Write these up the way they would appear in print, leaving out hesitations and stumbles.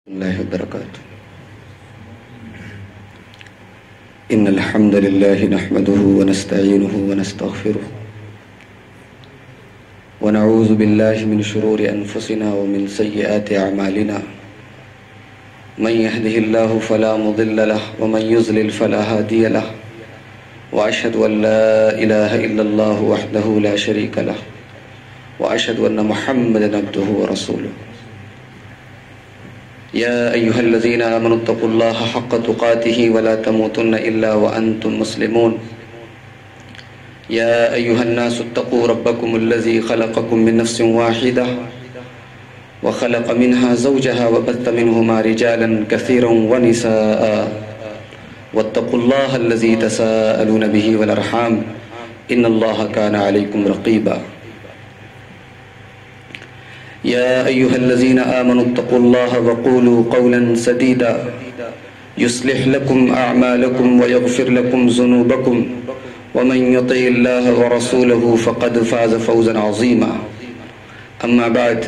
الله وبركاته. إن الحمد لله نحمده ونستعينه ونستغفره ونعوذ بالله من شرور أنفسنا ومن سيئات أعمالنا. من يهده الله فلا مضل له ومن يضلل فلا هادي له، وأشهد أن لا إله إلا الله وحده لا شريك له، وأشهد أن محمدا عبده ورسوله. يا أيها الذين آمنوا اتقوا الله حق تقاته ولا تموتن إلا وأنتم مسلمون. يا أيها الناس اتقوا ربكم الذي خلقكم من نفس واحدة وخلق منها زوجها وبث منهما رجالا كثيرا ونساء، واتقوا الله الذي تساءلون به والأرحام إن الله كان عليكم رقيبا. يا أيها الذين آمنوا اتقوا الله وقولوا قولا سديدا يصلح لكم أعمالكم ويغفر لكم ذنوبكم، ومن يطع الله ورسوله فقد فاز فوزا عظيما. أما بعد،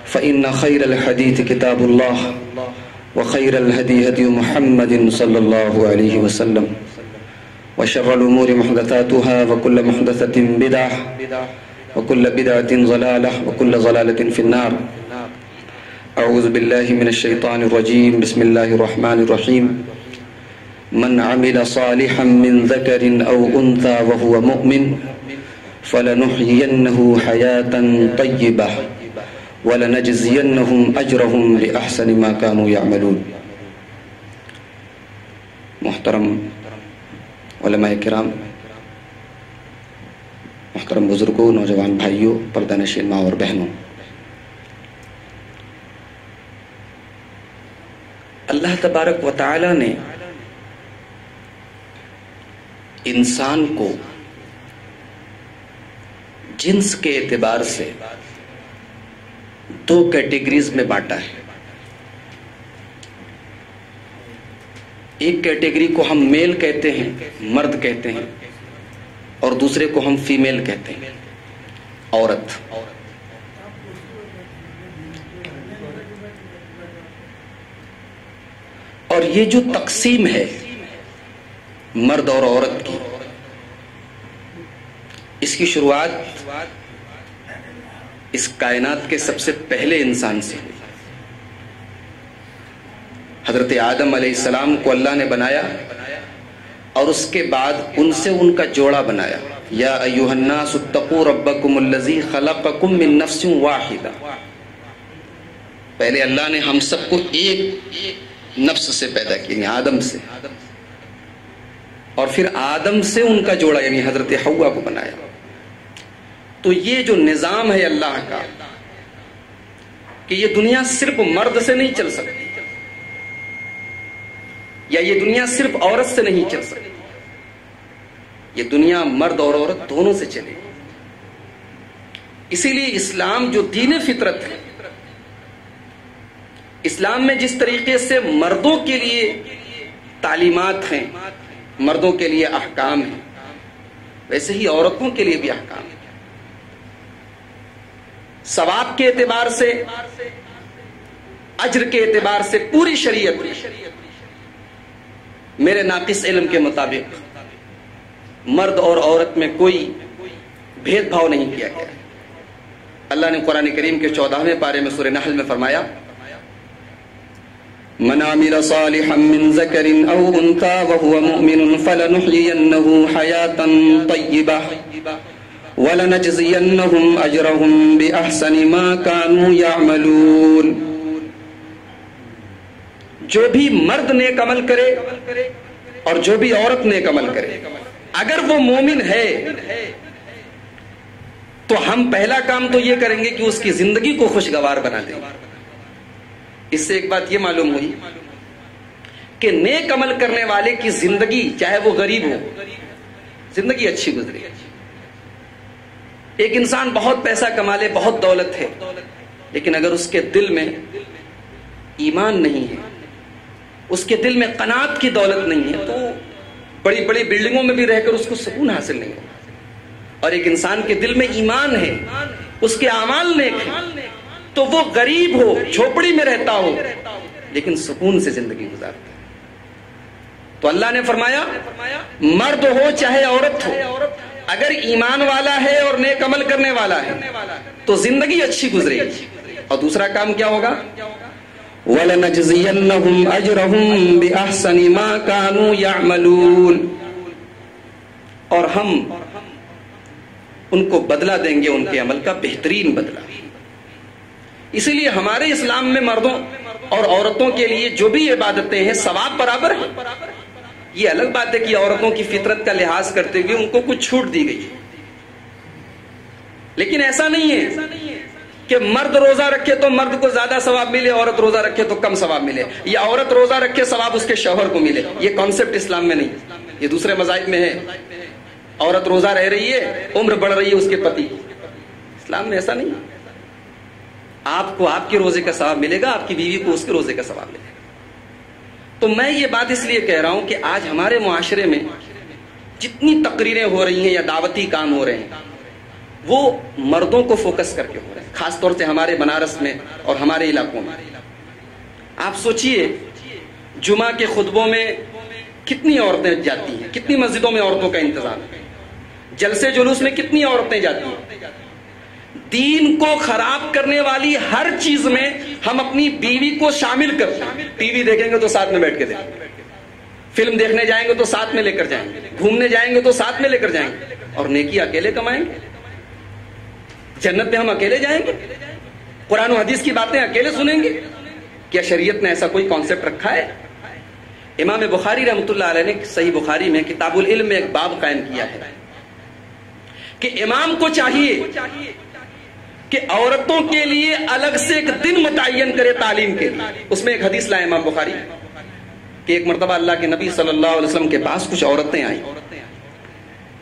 فإن خير الحديث كتاب الله، وخير الهدي هدي محمد صلى الله عليه وسلم، وشر الأمور محدثاتها، وكل محدثة بدعة، وكل بدعة ضلالة، وكل ضلالة في النار. أعوذ بالله من الشيطان الرجيم. بسم الله الرحمن الرحيم. من عمل صالحا من ذكر أو أنثى وهو مؤمن فلنحيينه حياة طيبة ولنجزينهم أجرهم بأحسن ما كانوا يعملون. محترم علماء کرام، محترم بزرگوں، نوجوان بھائیوں، پردہ نشین ماں اور بہنوں، اللہ تبارک و تعالی نے انسان کو جنس کے اعتبار سے دو کیٹیگریز میں بانٹا ہے. ایک کیٹیگری کو ہم میل کہتے ہیں، مرد کہتے ہیں، اور دوسرے کو ہم فیمیل کہتے ہیں، عورت. اور یہ جو تقسیم ہے مرد اور عورت کی، اس کی شروعات اس کائنات کے سب سے پہلے انسان سے. حضرت آدم علیہ السلام کو اللہ نے بنایا اور اس کے بعد ان سے ان کا جوڑا بنایا. یا ایھا الناس اتقوا ربکم الذی خلقکم من نفس واحدہ. پہلے اللہ نے ہم سب کو ایک نفس سے پیدا کیا، یعنی آدم سے، اور پھر آدم سے ان کا جوڑا یعنی حضرت حوا کو بنایا. تو یہ جو نظام ہے اللہ کا کہ یہ دنیا صرف مرد سے نہیں چل سکتی، یا یہ دنیا صرف عورت سے نہیں چل سکتی، یہ دنیا مرد اور عورت دونوں سے چلے. اسی لیے اسلام جو دین فطرت ہے، اسلام میں جس طریقے سے مردوں کے لیے تعلیمات ہیں، مردوں کے لیے احکام ہیں، ویسے ہی عورتوں کے لیے بھی احکام ہیں. ثواب کے اعتبار سے، اجر کے اعتبار سے پوری شریعت میرے ناقص علم کے مطابق مرد اور عورت میں کوئی بھید بھاؤ نہیں کیا گیا. اللہ نے قرآن کریم کے 14ویں پارے میں سورہ نحل میں فرمایا، من عمل صالحا من ذکر او انثى وهو مؤمن فلنحيينه حياة طيبة ولنجزينهم اجرهم باحسن ما كانوا يعملون. جو بھی مرد نیک عمل کرے اور جو بھی عورت نیک عمل کرے، اگر وہ مومن ہے تو ہم پہلا کام تو یہ کریں گے کہ اس کی زندگی کو خوشگوار بنا دیں گے. اس سے ایک بات یہ معلوم ہوئی کہ نیک عمل کرنے والے کی زندگی، چاہے وہ غریب ہو، زندگی اچھی گزرے. ایک انسان بہت پیسہ کما لے، بہت دولت ہے، لیکن اگر اس کے دل میں ایمان نہیں ہے، اس کے دل میں قناعت کی دولت نہیں ہے، تو بڑی بڑی بلڈنگوں میں بھی رہ کر اس کو سکون حاصل نہیں ہوگا. اور ایک انسان کے دل میں ایمان ہے، اس کے اعمال نیک ہیں، تو وہ غریب ہو، جھوپڑی میں رہتا ہو، لیکن سکون سے زندگی گزارتا ہے۔ تو اللہ نے فرمایا مرد ہو چاہے عورت ہو، اگر ایمان والا ہے اور نیک عمل کرنے والا ہے تو زندگی اچھی گزرے گی۔ اور دوسرا کام کیا ہوگا؟ وَلَنَجْزِيَنَّهُمْ أَجْرَهُمْ بِأَحْسَنِ مَا كَانُوا يَعْمَلُونَ، اور ہم ان کو بدلہ دیں گے ان کے عمل کا بہترین بدلہ۔ اسی لیے ہمارے اسلام میں مردوں اور عورتوں کے لیے جو بھی عبادتیں ہیں ثواب برابر ہے۔ یہ الگ بات ہے کہ عورتوں کی فطرت کا لحاظ کرتے ہوئے ان کو کچھ چھوٹ دی گئی، لیکن ایسا نہیں ہے کہ مرد روزہ رکھے تو مرد کو زیادہ ثواب ملے، عورت روزہ رکھے تو کم ثواب ملے، یا عورت روزہ رکھے ثواب اس کے شوہر کو ملے۔ یہ کانسیپٹ اسلام میں نہیں، یہ دوسرے مذاہب میں ہے۔ عورت روزہ رہ رہی ہے، عمر بڑھ رہی ہے اس کے پتی، اسلام میں ایسا نہیں۔ آپ کو آپ کے روزے کا ثواب ملے گا، آپ کی بیوی کو اس کے روزے کا ثواب ملے گا۔ تو میں یہ بات اس لیے کہہ رہا ہوں کہ آج ہمارے معاشرے میں جتنی تقریریں ہو رہی ہیں یا دعوتی کام ہو رہے ہیں وہ مردوں کو فوکس کر کے ہو رہے ہیں، خاص طور سے ہمارے بنارس میں اور ہمارے علاقوں میں۔ آپ سوچئے جمعہ کے خطبوں میں کتنی عورتیں جاتی ہیں، کتنی مسجدوں میں عورتوں کا انتظام ہے، جلسے جلوس میں کتنی عورتیں جاتی ہیں۔ دین کو خراب کرنے والی ہر چیز میں ہم اپنی بیوی کو شامل کرتے ہیں۔ ٹی وی دیکھیں گے تو ساتھ میں بیٹھ کے دیکھیں گے، فلم دیکھنے جائیں گے تو ساتھ میں لے کر جائیں گے، گھومنے جائیں گے تو ساتھ میں لے کر جائیں گے، اور نیکی اکیلے کمائیں گے۔ جنت میں ہم اکیلے جائیں گے، قرآن و حدیث کی باتیں اکیلے سنیں گے۔ کیا شریعت نے ایسا کوئی کانسیپٹ رکھا ہے؟ امام بخاری رحمۃ اللہ علیہ نے صحیح بخاری میں کتاب العلم میں ایک باب قائم کیا ہے کہ امام کو چاہیے کہ عورتوں کے لیے الگ سے ایک دن متعین کرے تعلیم کے لیے۔ اس میں ایک حدیث لائے امام بخاری کہ ایک مرتبہ اللہ کے نبی صلی اللہ علیہ وسلم کے پاس کچھ عورتیں آئیں،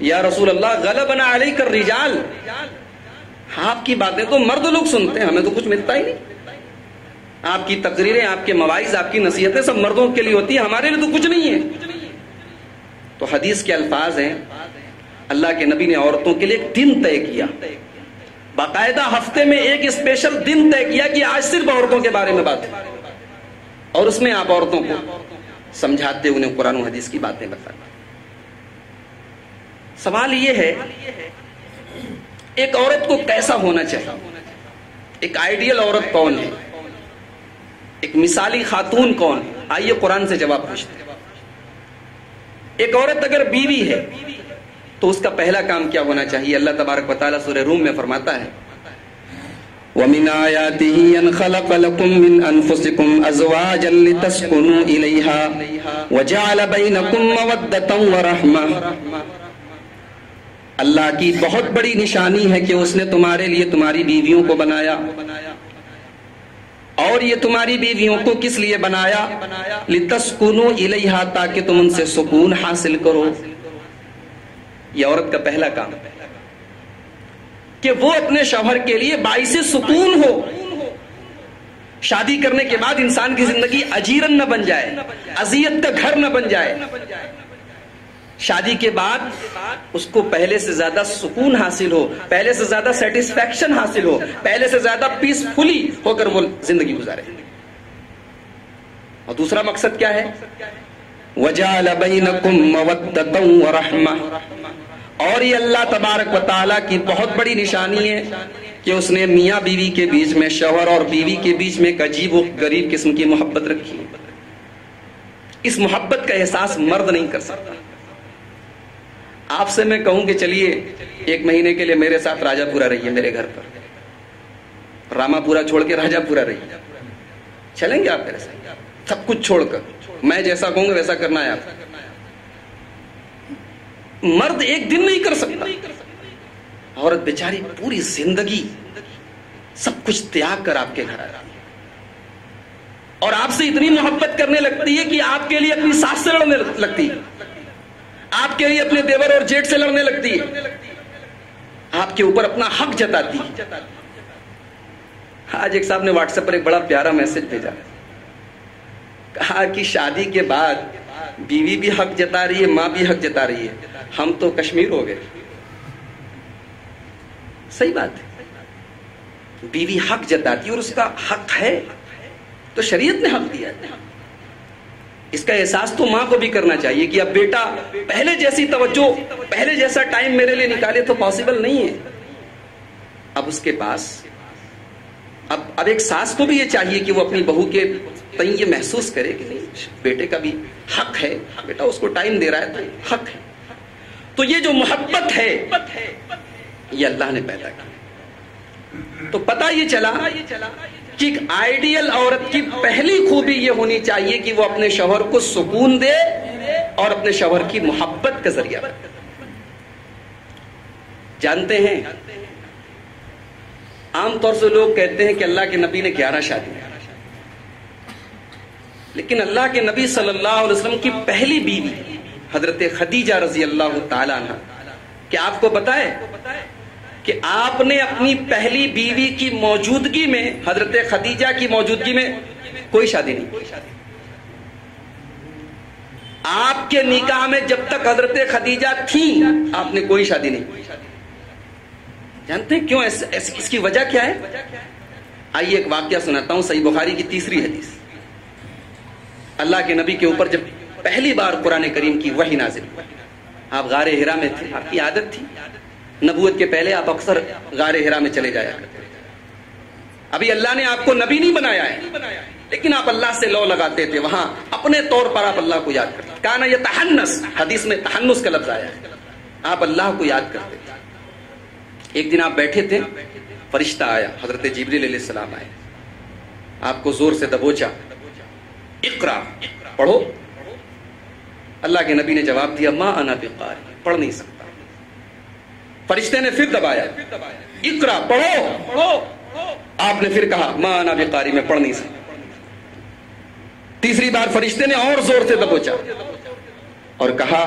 یا رسول اللہ غلبنا علیک الرجال، آپ کی باتیں تو مرد لوگ سنتے ہیں، ہمیں تو کچھ ملتا ہی نہیں۔ آپ کی تقریریں، آپ کے مواعظ، آپ کی نصیحتیں سب مردوں کے لیے ہوتی ہیں، ہمارے لیے تو کچھ نہیں ہے۔ تو حدیث کے الفاظ ہیں، اللہ کے نبی نے عورتوں کے لیے ایک دن طے کیا، باقاعدہ ہفتے میں ایک اسپیشل دن طے کیا کہ آج صرف عورتوں کے بارے میں بات ہے، اور اس میں آپ عورتوں کو سمجھاتے، انہیں قرآن و حدیث کی باتیں بتاتے۔ سوال یہ ہے ایک عورت کو کیسا ہونا چاہیے، ایک آئیڈیل عورت کون ہے، ایک مثالی خاتون کون ہے؟ آئیے قرآن سے جواب پوچھتے ہیں۔ ایک عورت اگر بیوی ہے تو اس کا پہلا کام کیا ہونا چاہیے؟ اللہ تبارک و تعالیٰ سورہ روم میں فرماتا ہے وَمِنْ آيَاتِهِ أَنْ خَلَقَ لَكُم مِّنْ أَنفُسِكُمْ أَزْوَاجًا لِتَسْكُنُوا إِلَيْهَا وَجَعَلَ بَيْنَكُم مَّوَدَّةً وَرَحْمَةً۔ اللہ کی بہت بڑی نشانی ہے کہ اس نے تمہارے لیے تمہاری بیویوں کو بنایا، اور یہ تمہاری بیویوں کو کس لیے بنایا؟ لِتَسْكُنُوا إِلَيْهَا، تاکہ تم ان سے سکون حاصل کرو۔ یہ عورت کا پہلا کام کہ وہ اپنے شوہر کے لیے باعث سکون ہو۔ شادی کرنے کے بعد انسان کی زندگی اجیرن نہ بن جائے، اذیت کا گھر نہ بن جائے۔ شادی کے بعد اس کو پہلے سے زیادہ سکون حاصل ہو، پہلے سے زیادہ سیٹسفیکشن حاصل ہو، پہلے سے زیادہ پیسفلی ہو کر وہ زندگی گزارے۔ اور دوسرا مقصد کیا ہے؟ وَجَعَلَ بَيْنَكُم مَّوَدَّةً وَرَحْمَةً، اور یہ اللہ تبارک و تعالیٰ کی بہت بڑی نشانی ہے کہ اس نے میاں بیوی کے بیچ میں، شوہر اور بیوی کے بیچ میں ایک عجیب و غریب قسم کی محبت رکھی۔ اس محبت کا احساس مرد نہیں کر سکتا۔ آپ سے میں کہوں کہ چلیے 1 مہینے کے لیے میرے ساتھ راجہ پورہ رہیے، میرے گھر پر راما پورا چھوڑ کے راجہ پورہ رہیے، چلیں گے آپ میرے ساتھ؟ سب کچھ چھوڑ کر میں جیسا کہوں گا ویسا کرنا ہے آپ۔ مرد ایک دن نہیں کر سکتا، عورت بیچاری پوری زندگی سب کچھ تیاگ کر آپ کے گھر آتی ہے، اور آپ سے اتنی محبت کرنے لگتی ہے کہ آپ کے لیے اپنی ساس سے لڑنے لگتی ہے، آپ کے لیے اپنے دیور اور جیٹ سے لڑنے لگتی ہے، آپ کے اوپر اپنا حق جتاتی ہے۔ آج ایک صاحب نے واٹس ایپ پر ایک بڑا پیارا میسج بھیجا، کہا کہ شادی کے بعد بیوی بھی حق جتا رہی ہے، ماں بھی حق جتا رہی ہے، ہم تو کشمیر ہو گئے۔ صحیح بات ہے، بیوی حق جتاتی ہے اور اس کا حق ہے تو شریعت نے حق دیا ہے. اس کا احساس تو ماں کو بھی کرنا چاہیے کہ اب بیٹا پہلے جیسی توجہ، پہلے جیسا ٹائم میرے لیے نکالے تو پاسبل نہیں ہے. اب اس کے پاس اب ایک ساس کو بھی یہ چاہیے کہ وہ اپنی بہو کے تئیں یہ محسوس کرے کہ نہیں، بیٹے کا بھی حق ہے، بیٹا اس کو ٹائم دے رہا ہے تو حق ہے. تو یہ جو محبت ہے یہ اللہ نے پیدا کی. تو پتہ یہ چلا کہ ایک آئیڈیل عورت کی پہلی خوبی یہ ہونی چاہیے کہ وہ اپنے شوہر کو سکون دے اور اپنے شوہر کی محبت کا ذریعہ بنے. جانتے ہیں عام طور سے لوگ کہتے ہیں کہ اللہ کے نبی نے 11 شادیاں، لیکن اللہ کے نبی صلی اللہ علیہ وسلم کی پہلی بیوی حضرت خدیجہ رضی اللہ تعالی عنہ، کیا آپ کو پتا ہے کہ آپ نے اپنی پہلی بیوی کی موجودگی میں، حضرت خدیجہ کی موجودگی میں کوئی شادی نہیں. آپ کے نکاح میں جب تک حضرت خدیجہ تھیں آپ نے کوئی شادی نہیں. جانتے ہیں کیوں؟ اس کی وجہ کیا ہے؟ آئیے ایک واقعہ سناتا ہوں. صحیح بخاری کی 3 حدیث. اللہ کے نبی کے اوپر جب پہلی بار قرآن کریم کی وحی نازل ہوئی، آپ غار حرا میں تھے. آپ کی عادت تھی، نبوت کے پہلے آپ اکثر غار حرا میں چلے جایا کرتے. ابھی اللہ نے آپ کو نبی نہیں بنایا ہے، لیکن آپ اللہ سے لو لگاتے تھے. وہاں اپنے طور پر آپ اللہ کو یاد کرتے. کانا یتحنس، حدیث میں تحنس کا لفظ آیا ہے. آپ اللہ کو یاد کرتے تھے. ایک دن آپ بیٹھے تھے، فرشتہ آیا، حضرت جبریل علیہ السلام آئے، آپ کو زور سے دبوچا، اقرا، پڑھو. اللہ کے نبی نے جواب دیا، ما انا بقاری، پڑھ نہیں سکتا. فرشتے نے پھر دبایا، اقرا، پڑھو. آپ نے پھر کہا، ما انا بقاری، میں پڑھ نہیں سکتا. تیسری بار فرشتے نے اور زور سے دبوچا اور کہا،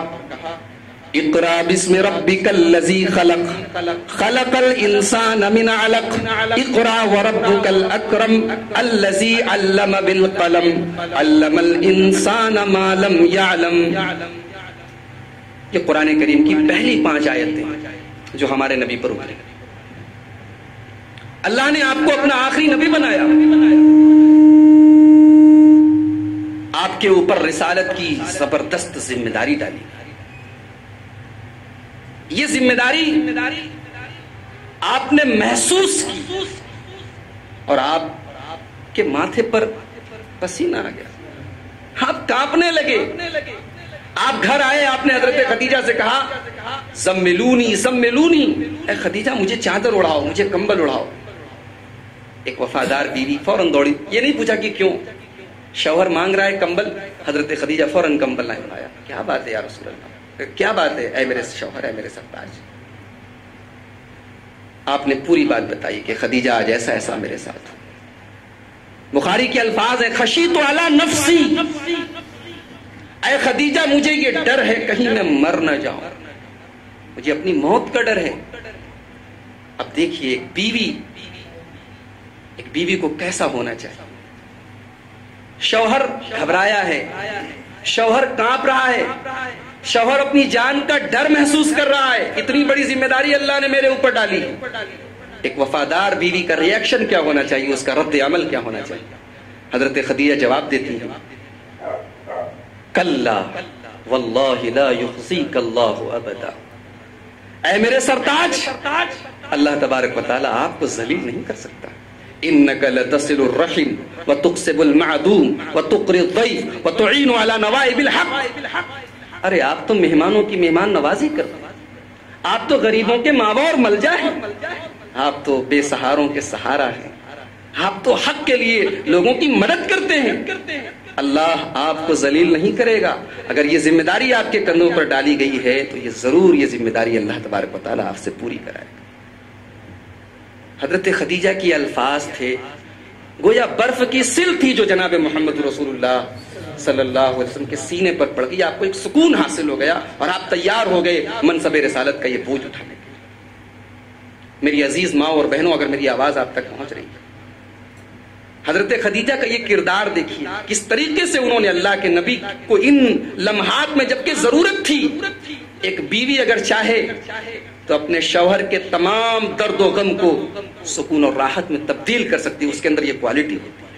اقرا بسم ربک الذی خلق، خلق الانسان من علق، اقرا وربک الاکرم الذی علم بالقلم، علم الانسان ما لم یعلم. یہ قرآن کریم کی پہلی 5 آیتیں جو ہمارے نبی پر اتری. اللہ نے آپ کو اپنا آخری نبی بنایا. آپ کے اوپر رسالت کی زبردست ذمہ داری ڈالی. یہ ذمہ داری آپ نے محسوس کی اور آپ کے ماتھے پر پسینہ آ گیا، آپ کانپنے لگے. آپ گھر آئے، آپ نے حضرت خدیجہ سے کہا، زملونی زملونی، اے خدیجہ مجھے چادر اڑاؤ، مجھے کمبل اڑاؤ. ایک وفادار بیوی فوراً دوڑی. یہ نہیں پوچھا کہ کیوں، شوہر مانگ رہا ہے کمبل، حضرت خدیجہ فوراً کمبل لائے اڑایا. کیا بات ہے یا رسول اللہ، کیا بات ہے اے میرے شوہر، اے میرے سرتاج. آپ نے پوری بات بتائی کہ خدیجہ آج ایسا ایسا میرے ساتھ. بخاری کے الفاظ ہیں، خشیت علی نفسی، اے خدیجہ مجھے یہ ڈر ہے کہیں میں مر نہ جاؤں، مجھے اپنی موت کا ڈر ہے. اب دیکھیے ایک بیوی کو کیسا ہونا چاہیے. شوہر گھبرایا ہے، شوہر کانپ رہا ہے، شوہر اپنی جان کا ڈر محسوس کر رہا ہے. اتنی بڑی ذمہ داری اللہ نے میرے اوپر ڈالی. ایک وفادار بیوی کا ری ایکشن کیا ہونا چاہیے، اس کا رد عمل کیا ہونا چاہیے. حضرت خدیجہ جواب دیتی ہیں، کلا واللہ لا یخزیک اللہ ابدا. اے میرے سرتاج، اللہ تبارک و تعالی آپ کو ذلیل نہیں کر سکتا. انک لتصل الرحم وتقسب المعدوم وتقری الضیف وتعین علی نوائب الحق. ارے آپ تو مہمانوں کی مہمان نوازی کرتے ہیں، آپ تو غریبوں کے ماوا اور ملجا ہیں، آپ تو بے سہاروں کے سہارا ہیں، آپ تو حق کے لیے لوگوں کی مدد کرتے ہیں. اللہ آپ کو ذلیل نہیں کرے گا. اگر یہ ذمہ داری آپ کے کندھوں پر ڈالی گئی ہے تو یہ ضرور یہ ذمہ داری اللہ تبارک و تعالیٰ آپ سے پوری کرائے گا. حضرت خدیجہ کی الفاظ تھے گویا برف کی سل تھی جو جناب محمد رسول اللہ صلی اللہ علیہ وسلم کے سینے پر پڑ گئی. آپ کو ایک سکون حاصل ہو گیا اور آپ تیار ہو گئے منصب رسالت کا یہ بوجھ اٹھانے کے لیے. میری عزیز ماں اور بہنوں، اگر میری آواز آپ تک پہنچ رہی ہے، حضرت خدیجہ کا یہ کردار دیکھیے، کس طریقے سے انہوں نے اللہ کے نبی کو ان لمحات میں جبکہ ضرورت تھی، ایک بیوی اگر چاہے تو اپنے شوہر کے تمام درد و غم کو سکون اور راحت میں تبدیل کر سکتی ہے. اس کے اندر یہ کوالٹی ہوتی ہے.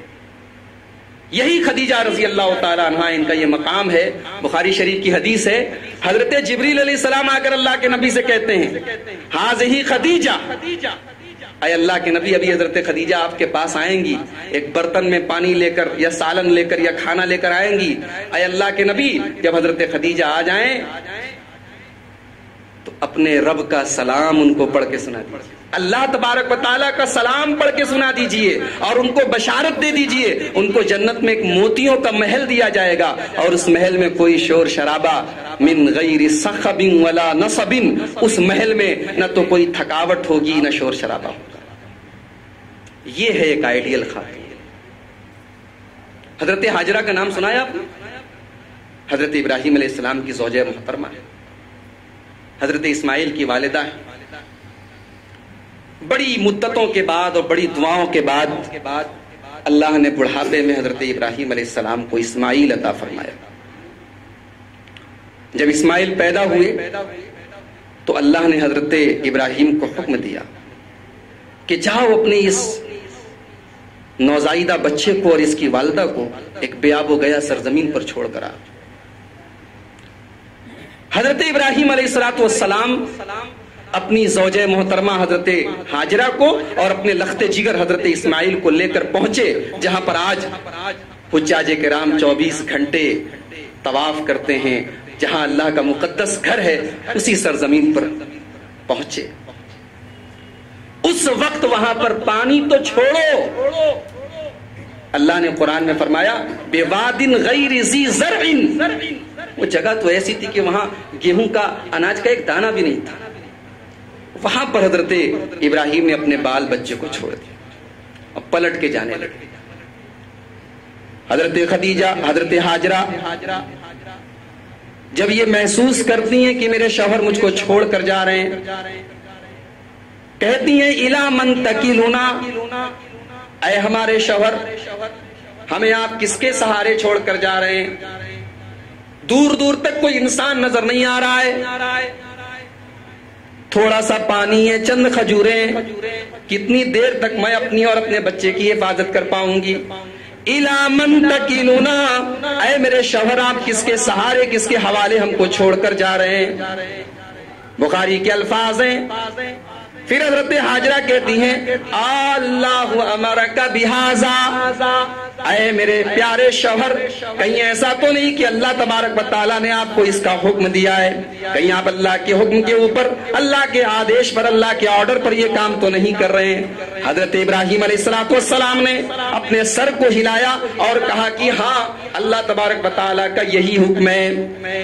یہی خدیجہ رضی اللہ تعالی عنہا ان کا یہ مقام ہے. بخاری شریف کی حدیث ہے, حضرت جبریل علیہ السلام آ کر اللہ کے نبی سے کہتے ہیں ہاذہ خدیجہ, اے اللہ کے نبی ابھی حضرت خدیجہ آپ کے پاس آئیں گی, ایک برتن میں پانی لے کر یا سالن لے کر یا کھانا لے کر آئیں گی. اے اللہ کے نبی جب حضرت خدیجہ آ جائیں تو اپنے رب کا سلام ان کو پڑھ کے سنا دیجیے, اللہ تبارک و تعالیٰ کا سلام پڑھ کے سنا دیجئے اور ان کو بشارت دے دیجئے. ان کو جنت میں ایک موتیوں کا محل دیا جائے گا اور اس محل میں کوئی شور شرابہ من غیر صخب ولا نصب, اس محل میں نہ تو کوئی تھکاوٹ ہوگی نہ شور شرابہ ہوگا. یہ ہے ایک آئیڈیل خاتون. حضرت ہاجرہ کا نام سنایا آپ نے؟ حضرت ابراہیم علیہ السلام کی زوجہ محترمہ ہے, حضرت اسماعیل کی والدہ ہے. بڑی مدتوں کے بعد اور بڑی دعاؤں کے بعد اللہ نے بڑھاپے میں حضرت ابراہیم علیہ السلام کو اسماعیل عطا فرمایا. جب اسماعیل پیدا ہوئے تو اللہ نے حضرت ابراہیم کو حکم دیا کہ جاؤ اپنے اس نوزائیدہ بچے کو اور اس کی والدہ کو ایک بیاب و گیا سرزمین پر چھوڑ کر آ. حضرت ابراہیم علیہ السلام اپنی زوجہ محترمہ حضرت ہاجرہ کو اور اپنے لخت جگر حضرت اسماعیل کو لے کر پہنچے جہاں پر آج حجاج کرام 24 گھنٹے طواف کرتے ہیں, جہاں اللہ کا مقدس گھر ہے, اسی سرزمین پر پہنچے. اس وقت وہاں پر پانی تو چھوڑو, اللہ نے قرآن میں فرمایا بواد غیر ذی زرع, وہ جگہ تو ایسی تھی کہ وہاں گیہوں کا اناج کا ایک دانہ بھی نہیں تھا. وہاں پر حضرت ابراہیم نے اپنے بال بچے کو چھوڑ دیا اور پلٹ کے جانے لگے. حضرت خدیجہ حضرت ہاجرہ جب یہ محسوس کرتی ہیں کہ میرے شوہر مجھ کو چھوڑ کر جا رہے ہیں, کہتی ہیں الی من تکلنا, اے ہمارے شوہر ہمیں آپ کس کے سہارے چھوڑ کر جا رہے ہیں؟ دور دور تک کوئی انسان نظر نہیں آ رہا ہے, تھوڑا سا پانی ہے, چند کھجوریں, کتنی دیر تک میں اپنی اور اپنے بچے کی حفاظت کر پاؤں گی؟ الی من تکلنا, اے میرے شوہر آپ کس کے سہارے کس کے حوالے ہم کو چھوڑ کر جا رہے ہیں؟ بخاری کے الفاظ ہیں. پھر حضرت ہاجرہ کہتی ہیں اللہ امرک بہذا, اے میرے پیارے شوہر کہیں ایسا تو نہیں کہ اللہ تبارک و تعالیٰ نے آپ کو اس کا حکم دیا ہے, کہیں آپ اللہ کے حکم کے اوپر اللہ کے آدیش پر اللہ کے آرڈر پر یہ کام تو نہیں کر رہے ہیں؟ حضرت ابراہیم علیہ السلام نے اپنے سر کو ہلایا اور کہا کہ ہاں اللہ تبارک و تعالیٰ کا یہی حکم ہے.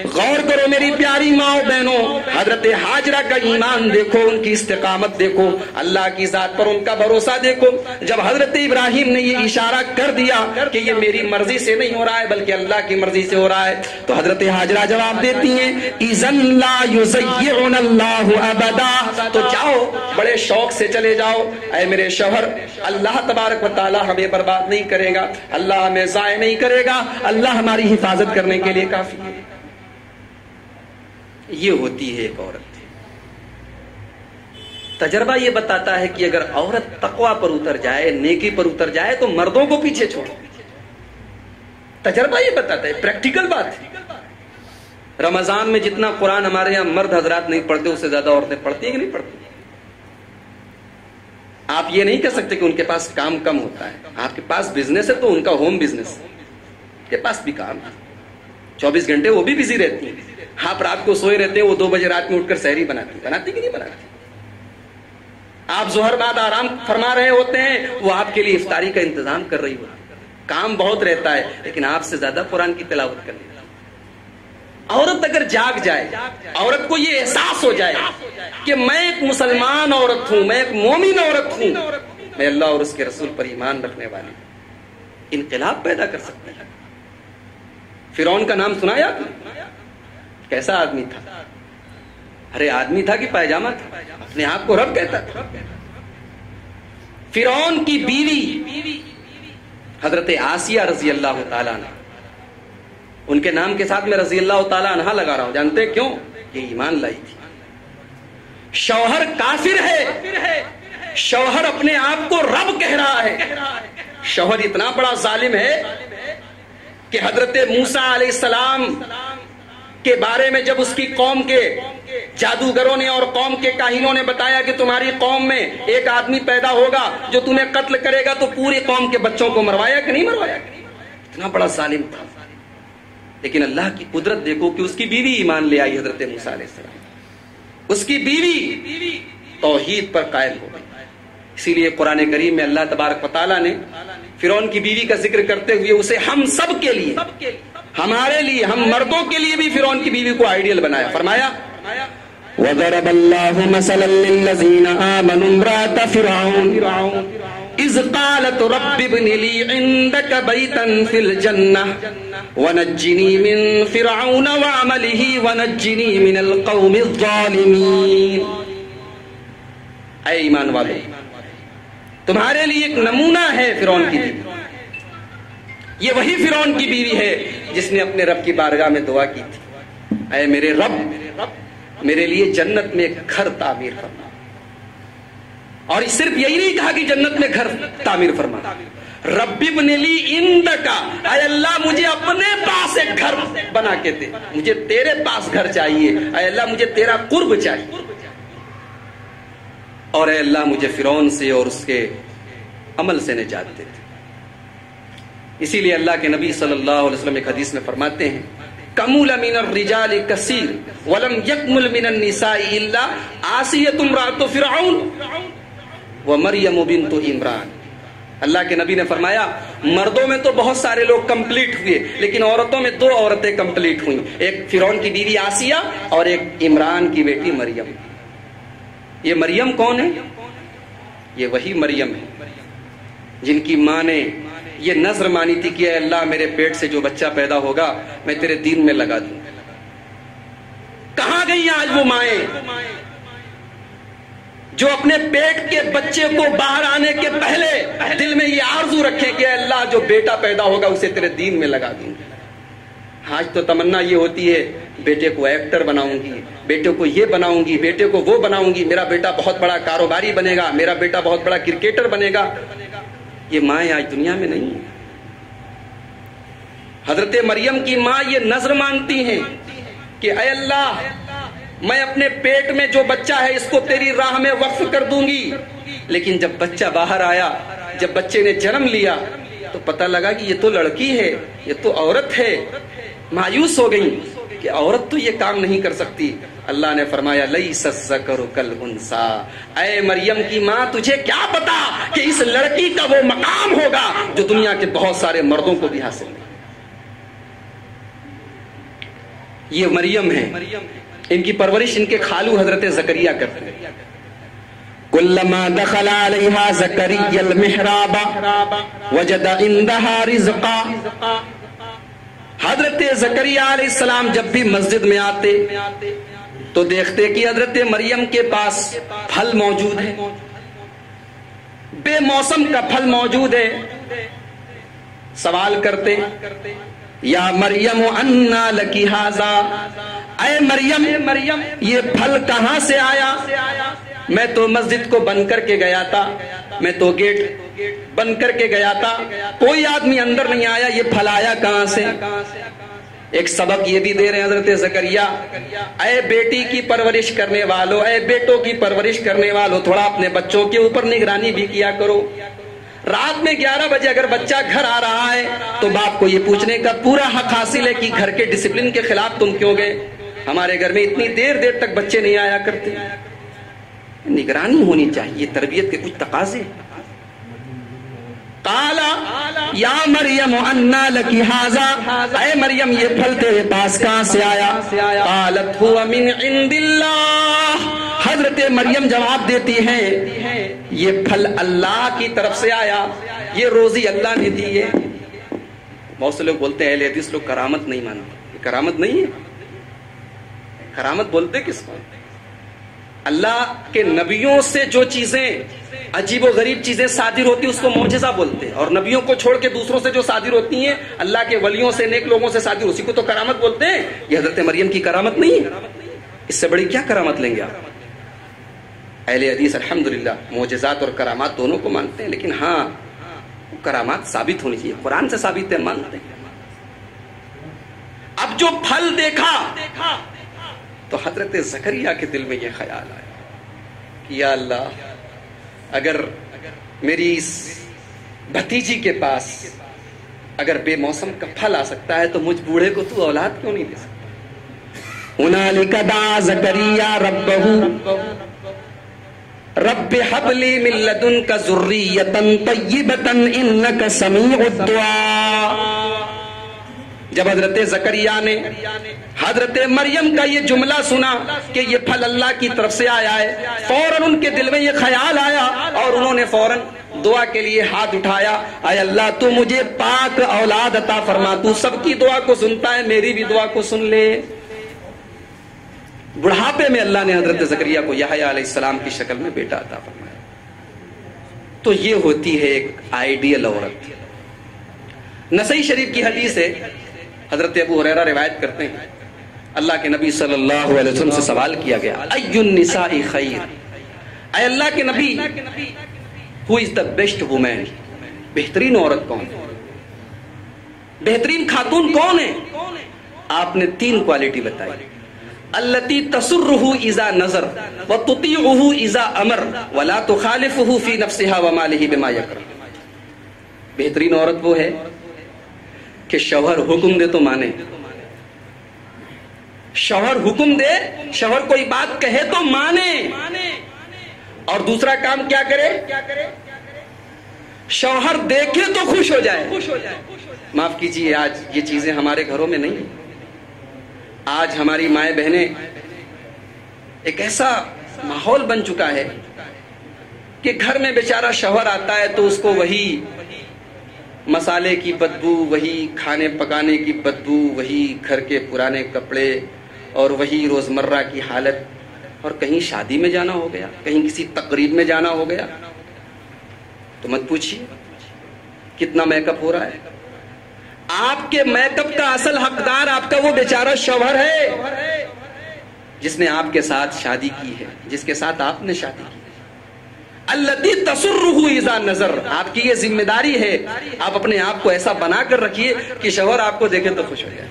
غور کرو میری پیاری ماں بہنوں, حضرت ہاجرہ کا ایمان دیکھو, ان کی استقامت دیکھو, اللہ کی ذات پر ان کا بھروسہ دیکھو. جب حضرت ابراہیم نے یہ اشارہ کر دیا کہ یہ میری مرضی سے نہیں ہو رہا ہے بلکہ اللہ کی مرضی سے ہو رہا ہے, تو حضرت ہاجرہ جواب دیتی ہیں اذن لا یضیعنا اللہ ابدا, تو جاؤ بڑے شوق سے چلے جاؤ, اے میرے شوہر اللہ تبارک و تعالی ہمیں برباد نہیں کرے گا, اللہ ہمیں ضائع نہیں کرے گا, اللہ ہماری حفاظت کرنے کے لیے کافی ہے. یہ ہوتی ہے ایک عورت. تجربہ یہ بتاتا ہے کہ اگر عورت تقوی پر اتر جائے, نیکی پر اتر جائے تو مردوں کو پیچھے چھوڑو. تجربہ یہ بتاتا ہے, پریکٹیکل بات ہے. رمضان میں جتنا قرآن ہمارے یہاں مرد حضرات نہیں پڑھتے اس سے زیادہ عورتیں پڑھتی ہیں کہ نہیں پڑھتی؟ آپ یہ نہیں کہہ سکتے کہ ان کے پاس کام کم ہوتا ہے. آپ کے پاس بزنس ہے تو ان کا ہوم بزنس, کے پاس بھی کام ہے, 24 گھنٹے وہ بھی بزی رہتی ہیں. آپ رات کو سوئے رہتے ہیں, وہ 2 بجے رات میں اٹھ کر سحری بناتی کہ نہیں بناتی؟ آپ ظہر بعد آرام فرما رہے ہوتے ہیں, وہ آپ کے لیے افطاری کا انتظام کر رہی ہوتی ہے. کام بہت رہتا ہے لیکن آپ سے زیادہ قرآن کی تلاوت کر لیتی. عورت اگر جاگ جائے, عورت کو یہ احساس ہو جائے کہ میں ایک مسلمان عورت ہوں, میں ایک مومن عورت ہوں, میں اللہ اور اس کے رسول پر ایمان رکھنے والی ہوں, انقلاب پیدا کر سکتی ہے. فرعون کا نام سنایا آپ نے؟ کیسا آدمی تھا؟ ارے آدمی تھا کہ پائجامہ تھا؟ اپنے آپ کو رب کہتا تھا. فرعون کی بیوی حضرت آسیہ رضی اللہ تعالیٰ عنہ, ان کے نام کے ساتھ میں رضی اللہ تعالیٰ عنہ لگا رہا ہوں, جانتے کیوں؟ یہ ایمان لائی تھی. شوہر کافر ہے، شوہر اپنے آپ کو رب کہہ رہا ہے. شوہر اتنا بڑا ظالم ہے کہ حضرت موسیٰ علیہ السلام کے بارے میں جب اس کی قوم کے جادوگروں نے اور قوم کے کاہنوں نے بتایا کہ تمہاری قوم میں ایک آدمی پیدا ہوگا جو تمہیں قتل کرے گا، تو پوری قوم کے بچوں کو مروایا کہ نہیں مروایا؟ اتنا بڑا ظالم تھا. لیکن اللہ کی قدرت دیکھو کہ اس کی بیوی ایمان لے آئی. حضرت موسیٰ علیہ السلام اس کی بیوی توحید پر قائم ہو گئی. اسی لیے قرآن کریم میں اللہ تبارک و تعالیٰ نے فرعون کی بیوی کا ذکر کرتے ہوئے اسے ہم سب کے لیے، ہمارے لیے، ہم مردوں کے لیے بھی فرعون کی بیوی کو آئیڈیل بنایا. فرمایا وَضَرَبَ اللَّهُ مَثَلًا لِّلَّذِينَ آمَنُوا امْرَأَتَ فِرْعَوْنَ إِذْ قَالَتْ رَبِّ ابْنِ لِي عِندَكَ بَيْتًا فِي الْجَنَّةِ وَنَجِّنِي مِن فِرْعَوْنَ وَعَمَلِهِ وَنَجِّنِي مِنَ الْقَوْمِ الظَّالِمِينَ. اے ایمان والے، تمہارے لیے ایک نمونہ ہے فرعون کی بیوی. یہ وہی فرعون کی بیوی ہے جس نے اپنے رب کی بارگاہ میں دعا کی تھی، اے میرے رب، میرے لیے جنت میں ایک گھر تعمیر فرما. اور صرف یہی نہیں کہا کہ جنت میں گھر تعمیر فرما، رب ابن لی عندک، اے اللہ مجھے اپنے پاس ایک گھر بنا کے دے، مجھے تیرے پاس گھر چاہیے، اے اللہ مجھے تیرا قرب چاہیے، اور اے اللہ مجھے فرعون سے اور اس کے عمل سے نجات دے. اسی لیے اللہ کے نبی صلی اللہ علیہ وسلم ایک حدیث میں فرماتے ہیں کمل من الرجال کثیر ولم یکمل من النساء الا آسیۃ امرأۃ فرعون ومریم بنت عمران. اللہ کے نبی نے فرمایا مردوں میں تو بہت سارے لوگ کمپلیٹ ہوئے، لیکن عورتوں میں 2 عورتیں کمپلیٹ ہوئیں، ایک فرعون کی بیوی آسیہ اور ایک عمران کی بیٹی مریم. یہ مریم کون ہے؟ یہ وہی مریم ہے جن کی ماں نے یہ نظر مانی تھی کہ اے اللہ میرے پیٹ سے جو بچہ پیدا ہوگا میں تیرے دین میں لگا دوں. کہاں گئی آج وہ مائیں جو اپنے پیٹ کے بچے کو باہر آنے کے پہلے دل میں یہ آرزو رکھیں کہ اے اللہ جو بیٹا پیدا ہوگا اسے تیرے دین میں لگا دوں. آج تو تمنا یہ ہوتی ہے بیٹے کو ایکٹر بناؤں گی، بیٹے کو یہ بناؤں گی، بیٹے کو وہ بناؤں گی، میرا بیٹا بہت بڑا کاروباری بنے گا، میرا بیٹا بہت بڑا کرکٹر بنے گا. یہ مائیں آج دنیا میں نہیں ہیں. حضرت مریم کی ماں یہ نظر مانتی ہیں کہ اے اللہ میں اپنے پیٹ میں جو بچہ ہے اس کو تیری راہ میں وقف کر دوں گی. لیکن جب بچہ باہر آیا، جب بچے نے جنم لیا تو پتہ لگا کہ یہ تو لڑکی ہے، یہ تو عورت ہے. مایوس ہو گئی کہ عورت تو یہ کام نہیں کر سکتی. اللہ نے فرمایا لیس الذکر کالانثی، اے مریم کی ماں تجھے کیا پتا کہ اس لڑکی کا وہ مقام ہوگا جو دنیا کے بہت سارے مردوں کو بھی حاصل نہیں. یہ مریم ہے، ان کی پرورش ان کے خالو حضرت زکریا کرتے ہیں. کلما دخل علیہا زکریا المحراب وجد عندها رزقا. حضرت زکریا علیہ السلام جب بھی مسجد میں آتے تو دیکھتے کہ حضرت مریم کے پاس پھل موجود ہے، بے موسم کا پھل موجود ہے. سوال کرتے یا مریم انا لکی ھذا، اے مریم یہ پھل کہاں سے آیا؟ میں تو مسجد کو بند کر کے گیا تھا، میں تو گیٹ بند کر کے گیا تھا، کوئی آدمی اندر نہیں آیا، یہ پھل آیا کہاں سے؟ ایک سبق یہ بھی دے رہے ہیں حضرت زکریا، اے بیٹی کی پرورش کرنے والوں، اے بیٹوں کی پرورش کرنے والوں، تھوڑا اپنے بچوں کے اوپر نگرانی بھی کیا کرو. رات میں 11 بجے اگر بچہ گھر آ رہا ہے تو باپ کو یہ پوچھنے کا پورا حق حاصل ہے کہ گھر کے ڈسپلن کے خلاف تم کیوں گئے؟ ہمارے گھر میں اتنی دیر تک بچے نہیں آیا کرتے. نگرانی ہونی چاہیے، تربیت کے کچھ تقاضے. قالا یا مریم انا لکی ھذا، اے مریم یہ پھل تیرے پاس کہاں سے آیا؟ قالت هو من عند اللہ. حضرت مریم جواب دیتی ہیں یہ پھل اللہ کی طرف سے آیا، یہ روزی اللہ نے دی ہے. بہت سے لوگ بولتے ہیں اہل حدیث لوگ کرامت نہیں مانتے. یہ کرامت نہیں ہے. کرامت بولتے کس کو؟ اللہ کے نبیوں سے جو چیزیں عجیب و غریب چیزیں صادر ہوتی ہیں اس کو معجزہ بولتے ہیں، اور نبیوں کو چھوڑ کے دوسروں سے جو صادر ہوتی ہیں اللہ کے ولیوں سے، نیک لوگوں سے صادر، اسی کو تو کرامت بولتے ہیں. یہ حضرت مریم کی کرامت نہیں ہے. اس سے بڑی کیا کرامت لیں گے آپ؟ اہل حدیث الحمدللہ معجزات اور کرامات دونوں کو مانتے ہیں، لیکن ہاں کرامات ثابت ہونی چاہیے، قرآن سے ثابت ہے، مانتے ہیں۔ اب جو پھل دیکھا تو حضرت زکریا کے دل میں یہ خیال آیا کہ یا اللہ، اگر میری اس بھتیجی کے پاس اگر بے موسم کا پھل آ سکتا ہے تو مجھ بوڑھے کو تو اولاد کیوں نہیں دے سکتا؟ ہنالک دعا زکریا ربہ رب حب لی من لدنک ذریۃ طیبۃ انک سمیع الدعاء۔ جب حضرت زکریا نے حضرت مریم کا یہ جملہ سنا کہ یہ پھل اللہ کی طرف سے آیا ہے، فوراً ان کے دل میں یہ خیال آیا اور انہوں نے فوراً دعا کے لیے ہاتھ اٹھایا، اے اللہ تو مجھے پاک اولاد عطا فرما، تو سب کی دعا کو سنتا ہے، میری بھی دعا کو سن لے۔ بڑھاپے میں اللہ نے حضرت زکریا کو یحییٰ علیہ السلام کی شکل میں بیٹا عطا فرمایا۔ تو یہ ہوتی ہے ایک آئیڈیل عورت۔ نسائی شریف کی حدیث ہے، حضرت ابو ہریرہ روایت کرتے ہیں، اللہ کے نبی صلی اللہ علیہ وسلم سے سوال کیا گیا، ای النساء خیر، اے اللہ کے نبی who is the best woman، بہترین عورت کون ہے، بہترین خاتون کون ہے؟ آپ نے 3 کوالٹی بتائی، التی تسرہ اذا نظر وتطیعہ اذا امر ولا تخالفہ فی نفسہا ومالہ بما یکرہ۔ بہترین عورت وہ ہے کہ شوہر حکم دے تو مانے، شوہر حکم دے، شوہر کوئی بات کہے تو مانے، اور دوسرا کام کیا کرے؟ شوہر دیکھے تو خوش ہو جائے۔ معاف کیجیے، آج یہ چیزیں ہمارے گھروں میں نہیں۔ آج ہماری مائیں بہنیں ایک ایسا ماحول بن چکا ہے کہ گھر میں بیچارہ شوہر آتا ہے تو اس کو وہی مسالے کی بدبو، وہی کھانے پکانے کی بدبو، وہی گھر کے پرانے کپڑے اور وہی روزمرہ کی حالت، اور کہیں شادی میں جانا ہو گیا، کہیں کسی تقریب میں جانا ہو گیا تو مت پوچھیے کتنا میک اپ ہو رہا ہے۔ آپ کے میک اپ کا اصل حقدار آپ کا وہ بیچارہ شوہر ہے جس نے آپ کے ساتھ شادی کی ہے، جس کے ساتھ آپ نے شادی کی۔ التی تسرہ اذا نظر، آپ کی یہ ذمہ داری ہے، آپ اپنے آپ کو ایسا بنا کر رکھیے کہ شوہر آپ کو دیکھے تو خوش ہو جائے۔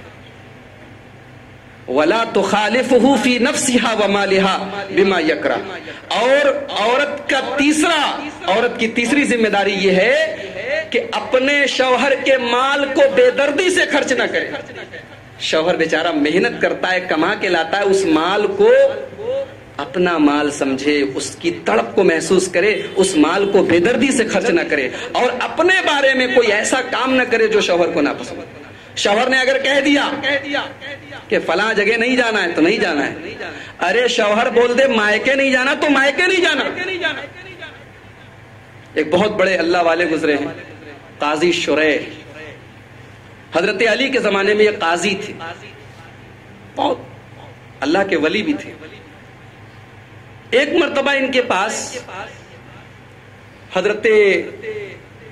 ولا تخالفہ فی نفسہا ومالہا بما یکرہ، اور عورت کی تیسری ذمہ داری یہ ہے کہ اپنے شوہر کے مال کو بے دردی سے خرچ نہ کرے۔ شوہر بیچارہ محنت کرتا ہے، کما کے لاتا ہے، اس مال کو اپنا مال سمجھے، اس کی تڑپ کو محسوس کرے، اس مال کو بے دردی سے خرچ نہ کرے، اور اپنے بارے میں کوئی ایسا کام نہ کرے جو شوہر کو ناپسند۔ شوہر نے اگر کہہ دیا کہ فلاں جگہ نہیں جانا ہے تو نہیں جانا ہے، ارے شوہر بول دے مائکے نہیں جانا تو مائکے نہیں جانا۔ ایک بہت بڑے اللہ والے گزرے ہیں، قاضی شریح، حضرت علی کے زمانے میں یہ قاضی تھے، بہت اللہ کے ولی بھی تھے۔ ایک مرتبہ ان کے پاس حضرت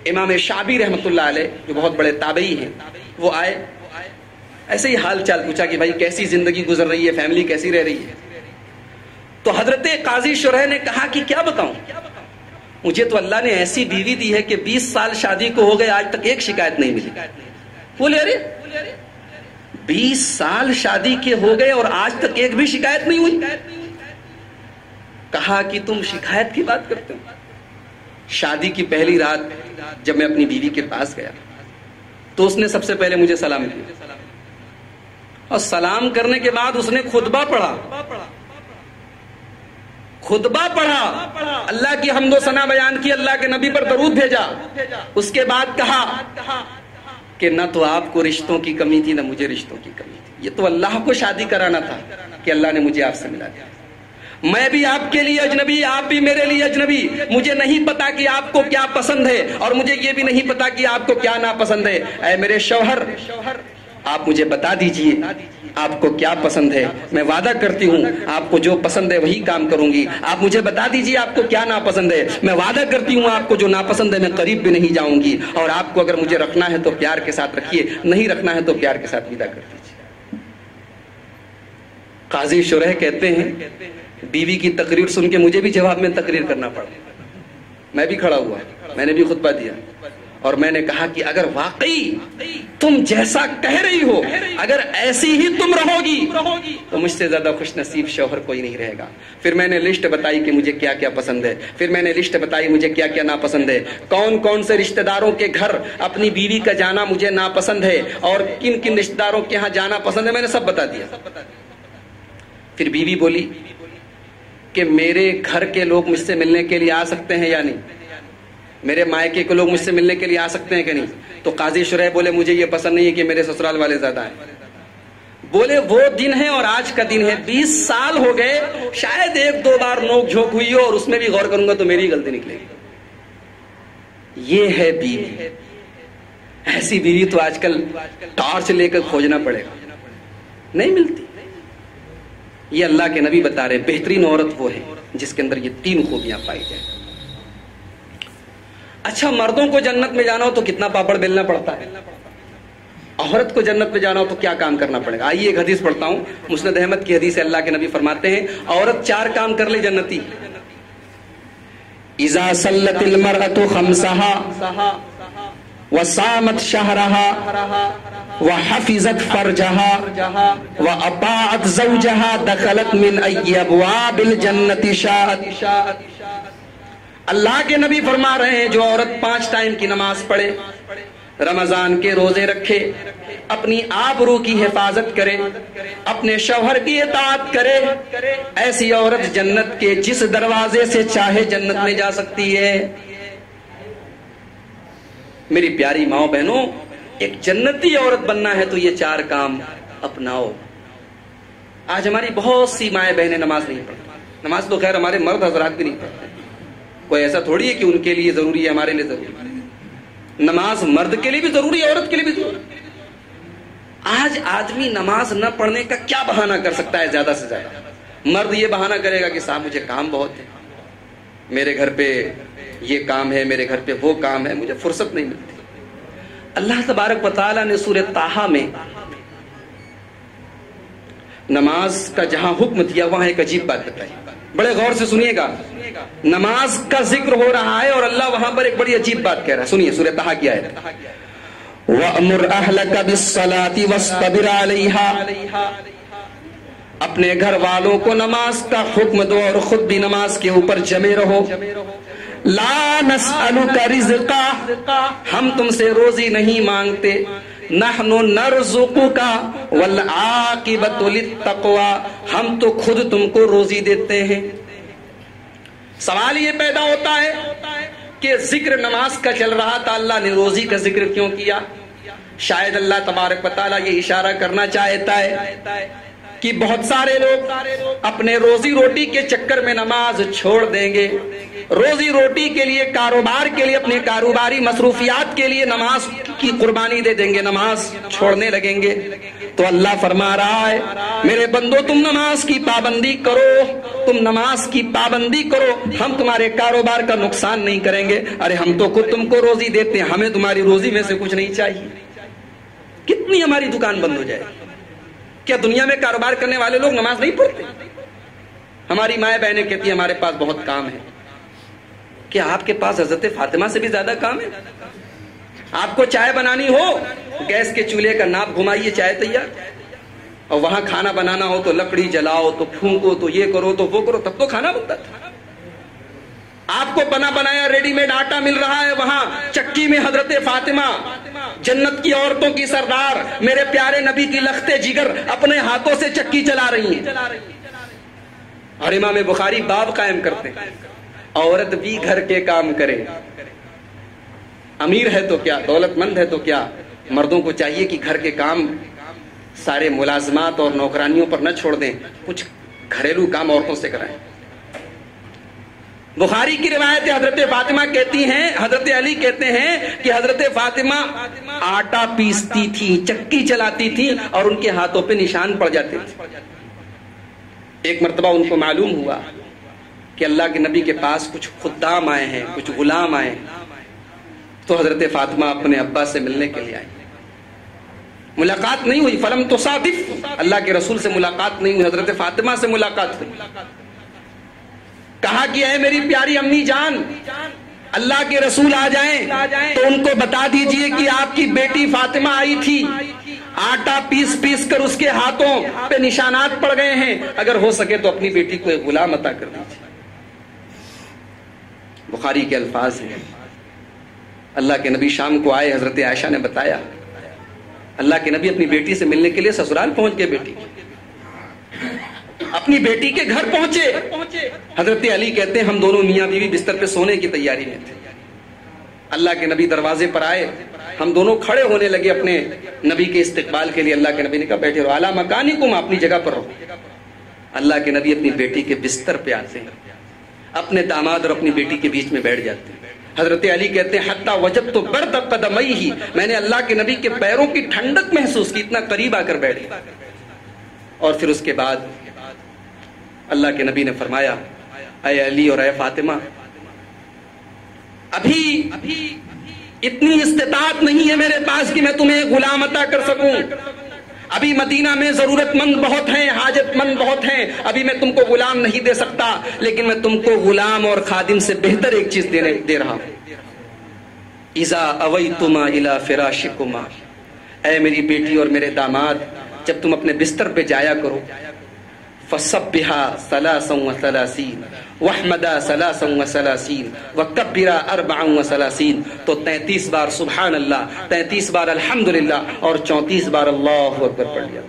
امام شعبی رحمۃ اللہ علیہ جو بہت بڑے تابعی ہیں وہ آئے، ایسے ہی حال چال پوچھا کہ بھائی کیسی زندگی گزر رہی ہے، فیملی کیسی رہ رہی ہے۔ تو حضرت قاضی شریح نے کہا کہ کیا بتاؤں، مجھے تو اللہ نے ایسی بیوی دی ہے کہ 20 سال شادی کو ہو گئے، آج تک ایک شکایت نہیں ملی۔ بولے ارے 20 سال شادی کے ہو گئے اور آج تک ایک بھی شکایت نہیں ہوئی؟ کہا کہ تم شکایت کی بات کرتے ہو۔ شادی کی پہلی رات جب میں اپنی بیوی کے پاس گیا تو اس نے سب سے پہلے مجھے سلام کیا، اور سلام کرنے کے بعد اس نے خطبہ پڑھا، اللہ کی حمد و ثنا بیان کی، اللہ کے نبی پر درود بھیجا۔ اس کے بعد کہا کہ نہ تو آپ کو رشتوں کی کمی تھی نہ مجھے رشتوں کی کمی تھی، یہ تو اللہ کو شادی کرانا تھا کہ اللہ نے مجھے آپ سے ملا دیا۔ میں بھی آپ کے لیے اجنبی، آپ بھی میرے لیے اجنبی، مجھے نہیں پتا کہ آپ کو کیا پسند ہے اور مجھے یہ بھی نہیں پتا کہ آپ کو کیا ناپسند ہے۔ اے میرے شوہر، آپ مجھے بتا دیجئے آپ کو کیا پسند ہے، میں وعدہ کرتی ہوں آپ کو جو پسند ہے وہی کام کروں گی۔ آپ مجھے بتا دیجئے آپ کو کیا ناپسند ہے، میں وعدہ کرتی ہوں آپ کو جو ناپسند ہے میں قریب بھی نہیں جاؤں گی، اور آپ کو اگر مجھے رکھنا ہے تو پیار کے ساتھ رکھیے، نہیں رکھنا ہے تو پیار کے ساتھ ودا کر دیجئے۔ قاضی شریح کہتے ہیں بیوی کی تقریر سن کے مجھے بھی جواب میں تقریر کرنا پڑا. میں بھی کھڑا ہوا, میں نے بھی خطبہ دیا اور میں نے کہا کہ اگر واقعی تم جیسا کہہ رہی ہو, اگر ایسی ہی تم رہو گی تو مجھ سے زیادہ خوش نصیب شوہر کوئی نہیں رہے گا. پھر میں نے لسٹ بتائی کہ مجھے کیا کیا پسند ہے, پھر میں نے لسٹ بتائی مجھے کیا کیا ناپسند ہے, کون کون سے رشتہ داروں کے گھر اپنی بیوی کا جانا مجھے ناپسند ہے اور کن کن رشتہ داروں کے ہاں جانا پسند ہے, میں نے سب بتا دیا. پھر بیوی بولی کہ میرے گھر کے لوگ مجھ سے ملنے کے لیے آ سکتے ہیں یا نہیں, میرے مائکے کے لوگ مجھ سے ملنے کے لیے آ سکتے ہیں کہ نہیں. تو قاضی شرح بولے مجھے یہ پسند نہیں ہے کہ میرے سسرال والے زیادہ ہیں. بولے وہ دن ہے اور آج کا دن ہے, 20 سال ہو گئے, شاید 1-2 بار نوک جھوک ہوئی ہو اور اس میں بھی غور کروں گا تو میری غلطی نکلے گی. یہ ہے بیوی. ایسی بیوی تو آج کل ٹارچ لے کر کھوجنا پڑے گا, نہیں ملتی. یہ اللہ کے نبی بتا رہے بہترین عورت وہ ہے جس کے اندر یہ 3 خوبیاں پائی جائیں. اچھا, مردوں کو جنت میں جانا ہو تو کتنا پاپڑ بیلنا پڑتا ہے, عورت کو جنت میں جانا ہو تو کیا کام کرنا پڑے گا. آئیے ایک حدیث پڑھتا ہوں, مسند احمد کی حدیث ہے. اللہ کے نبی فرماتے ہیں عورت 4 کام کر لے جنتی. اذا صلت المرأة خمسها وصامت شهرها وحفظت فرجها واطاعت زوجها دخلت من اي ابواب الجنة شاءت. اللہ کے نبی فرما رہے ہیں جو عورت 5 ٹائم کی نماز پڑھے, رمضان کے روزے رکھے, اپنی آبرو کی حفاظت کرے, اپنے شوہر کی اطاعت کرے, ایسی عورت جنت کے جس دروازے سے چاہے جنت میں جا سکتی ہے. میری پیاری ماؤں بہنوں, ایک جنتی عورت بننا ہے تو یہ 4 کام اپناؤ. آج ہماری بہت سی مائیں بہنیں نماز نہیں پڑھتی. نماز تو خیر ہمارے مرد حضرات بھی نہیں پڑھتے, کوئی ایسا تھوڑی ہے کہ ان کے لیے ضروری ہے ہمارے لیے ضروری ہے. نماز مرد کے لیے بھی ضروری ہے, عورت کے لیے بھی ضروری ہے. آج آدمی نماز نہ پڑھنے کا کیا بہانہ کر سکتا ہے زیادہ سے زیادہ. مرد یہ بہانہ کرے گا کہ صاحب مجھے کام بہت ہے, میرے گھر پہ یہ کام ہے, میرے گھر پہ وہ کام ہے, مجھے فرصت نہیں ملتی. اللہ تبارک و تعالیٰ نے سورہ طٰہٰ میں نماز کا جہاں حکم دیا وہاں ایک عجیب بات بتائی. بڑے غور سے سنیے گا, نماز کا ذکر ہو رہا ہے اور اللہ وہاں پر ایک بڑی عجیب بات کہہ رہا ہے. سنیے سورہ طٰہٰ کی آیت, وَأْمُرْ أَهْلَكَ بِالصَّلَاةِ وَاصْطَبِرْ عَلَيْهَا. اپنے گھر والوں کو نماز کا حکم دو اور خود بھی نماز کے اوپر جمے رہو. لا نسألك رزقا, ہم تم سے روزی نہیں مانگتے. نحن نرزقك والعاقبۃ للتقوى, ہم تو خود تم کو روزی دیتے ہیں. سوال یہ پیدا ہوتا ہے کہ ذکر نماز کا چل رہا تھا, اللہ نے روزی کا ذکر کیوں کیا؟ شاید اللہ تبارک و تعالیٰ یہ اشارہ کرنا چاہتا ہے کہ بہت سارے لوگ اپنے روزی روٹی کے چکر میں نماز چھوڑ دیں گے, روزی روٹی کے لیے, کاروبار کے لیے, اپنے کاروباری مصروفیات کے لیے نماز کی قربانی دے دیں گے, نماز چھوڑنے لگیں گے. تو اللہ فرما رہا ہے میرے بندو تم نماز کی پابندی کرو, تم نماز کی پابندی کرو, ہم تمہارے کاروبار کا نقصان نہیں کریں گے. ارے ہم تو خود تم کو روزی دیتے ہیں, ہمیں تمہاری روزی میں سے کچھ نہیں چاہیے. کتنی ہماری دکان بند ہو جائے. کیا دنیا میں کاروبار کرنے والے لوگ نماز نہیں پڑھتے؟ ہماری مائیں بہنیں کہتی ہیں ہمارے پاس بہت کام ہے. کیا آپ کے پاس حضرت فاطمہ سے بھی زیادہ کام ہے؟ آپ کو چائے بنانی ہو, گیس کے چولہے کا ناپ گھمائیے, چائے تیار. اور وہاں کھانا بنانا ہو تو لکڑی جلاؤ, تو پھونکو, تو یہ کرو, تو وہ کرو, تب تو کھانا بنتا تھا. آپ کو بنا بنایا ریڈی میڈ آٹا مل رہا ہے, وہاں چکی میں حضرت فاطمہ جنت کی عورتوں کی سردار, میرے پیارے نبی کی لختے جگر اپنے ہاتھوں سے چکی چلا رہی ہیں. اور امام بخاری باب قائم کرتے ہیں عورت بھی گھر کے کام کرے. امیر ہے تو کیا, دولت مند ہے تو کیا, مردوں کو چاہیے کہ گھر کے کام سارے ملازمات اور نوکرانیوں پر نہ چھوڑ دیں, کچھ گھریلو کام عورتوں سے کرائیں. بخاری کی روایت حضرت فاطمہ کہتی ہیں, حضرت علی کہتے ہیں کہ حضرت فاطمہ آٹا پیستی تھی, چکی چلاتی تھی اور ان کے ہاتھوں پہ نشان پڑ جاتے تھے. ایک مرتبہ ان کو معلوم ہوا کہ اللہ کے نبی کے پاس کچھ خدام آئے ہیں, کچھ غلام آئے ہیں. تو حضرت فاطمہ اپنے ابا سے ملنے کے لیے آئی. ملاقات نہیں ہوئی, فلم تصادف, اللہ کے رسول سے ملاقات نہیں ہوئی, حضرت فاطمہ سے ملاقات ہوئی. کہا کہ اے میری پیاری امی جان، اللہ کے رسول آ جائیں تو ان کو بتا دیجئے کہ آپ کی بیٹی فاطمہ آئی تھی، آٹا پیس پیس کر اس کے ہاتھوں پہ نشانات پڑ گئے ہیں، اگر ہو سکے تو اپنی بیٹی کو ایک غلام عطا کر دیجئے۔ بخاری کے الفاظ ہیں، اللہ کے نبی شام کو آئے، حضرت عائشہ نے بتایا، اللہ کے نبی اپنی بیٹی سے ملنے کے لیے سسرال پہنچ گئے، اپنی بیٹی کے گھر پہنچے۔ حضرت علی کہتے ہیں ہم دونوں میاں بیوی بستر پہ سونے کی تیاری میں تھے، اللہ کے نبی دروازے پر آئے، ہم دونوں کھڑے ہونے لگے اپنے نبی کے استقبال کے لیے۔ اللہ کے نبی نے کہا بیٹھے رہو، اعلیٰ مکانکم، اپنی جگہ پر رہو۔ اللہ کے نبی اپنی بیٹی کے بستر پہ آتے ہیں، اپنے داماد اور اپنی بیٹی کے بیچ میں بیٹھ جاتے ہیں۔ حضرت علی کہتے ہیں حتی وجدت برد قدمیہ، میں نے اللہ کے نبی کے پیروں کی ٹھنڈک محسوس کی، اتنا قریب آ کر بیٹھ گیا۔ اور پھر اس کے بعد اللہ کے نبی نے فرمایا اے علی اور اے فاطمہ، ابھی اتنی استطاعت نہیں ہے میرے پاس کہ میں تمہیں غلام عطا کر سکوں، ابھی مدینہ میں ضرورت مند بہت ہیں، حاجت مند بہت ہیں، ابھی میں تم کو غلام نہیں دے سکتا، لیکن میں تم کو غلام اور خادم سے بہتر ایک چیز دے رہا ہوں۔ اذا اویتما الی فراشکما، اے میری بیٹی اور میرے داماد، جب تم اپنے بستر پہ جایا کرو، فسبحا ثلاثا وثلاثین واحمدا ثلاثا وثلاثین وکبرا اربعا وثلاثین، تو 33 بار سبحان اللہ، 33 بار الحمدللہ اور 34 بار اللہ اکبر پڑھ لیا۔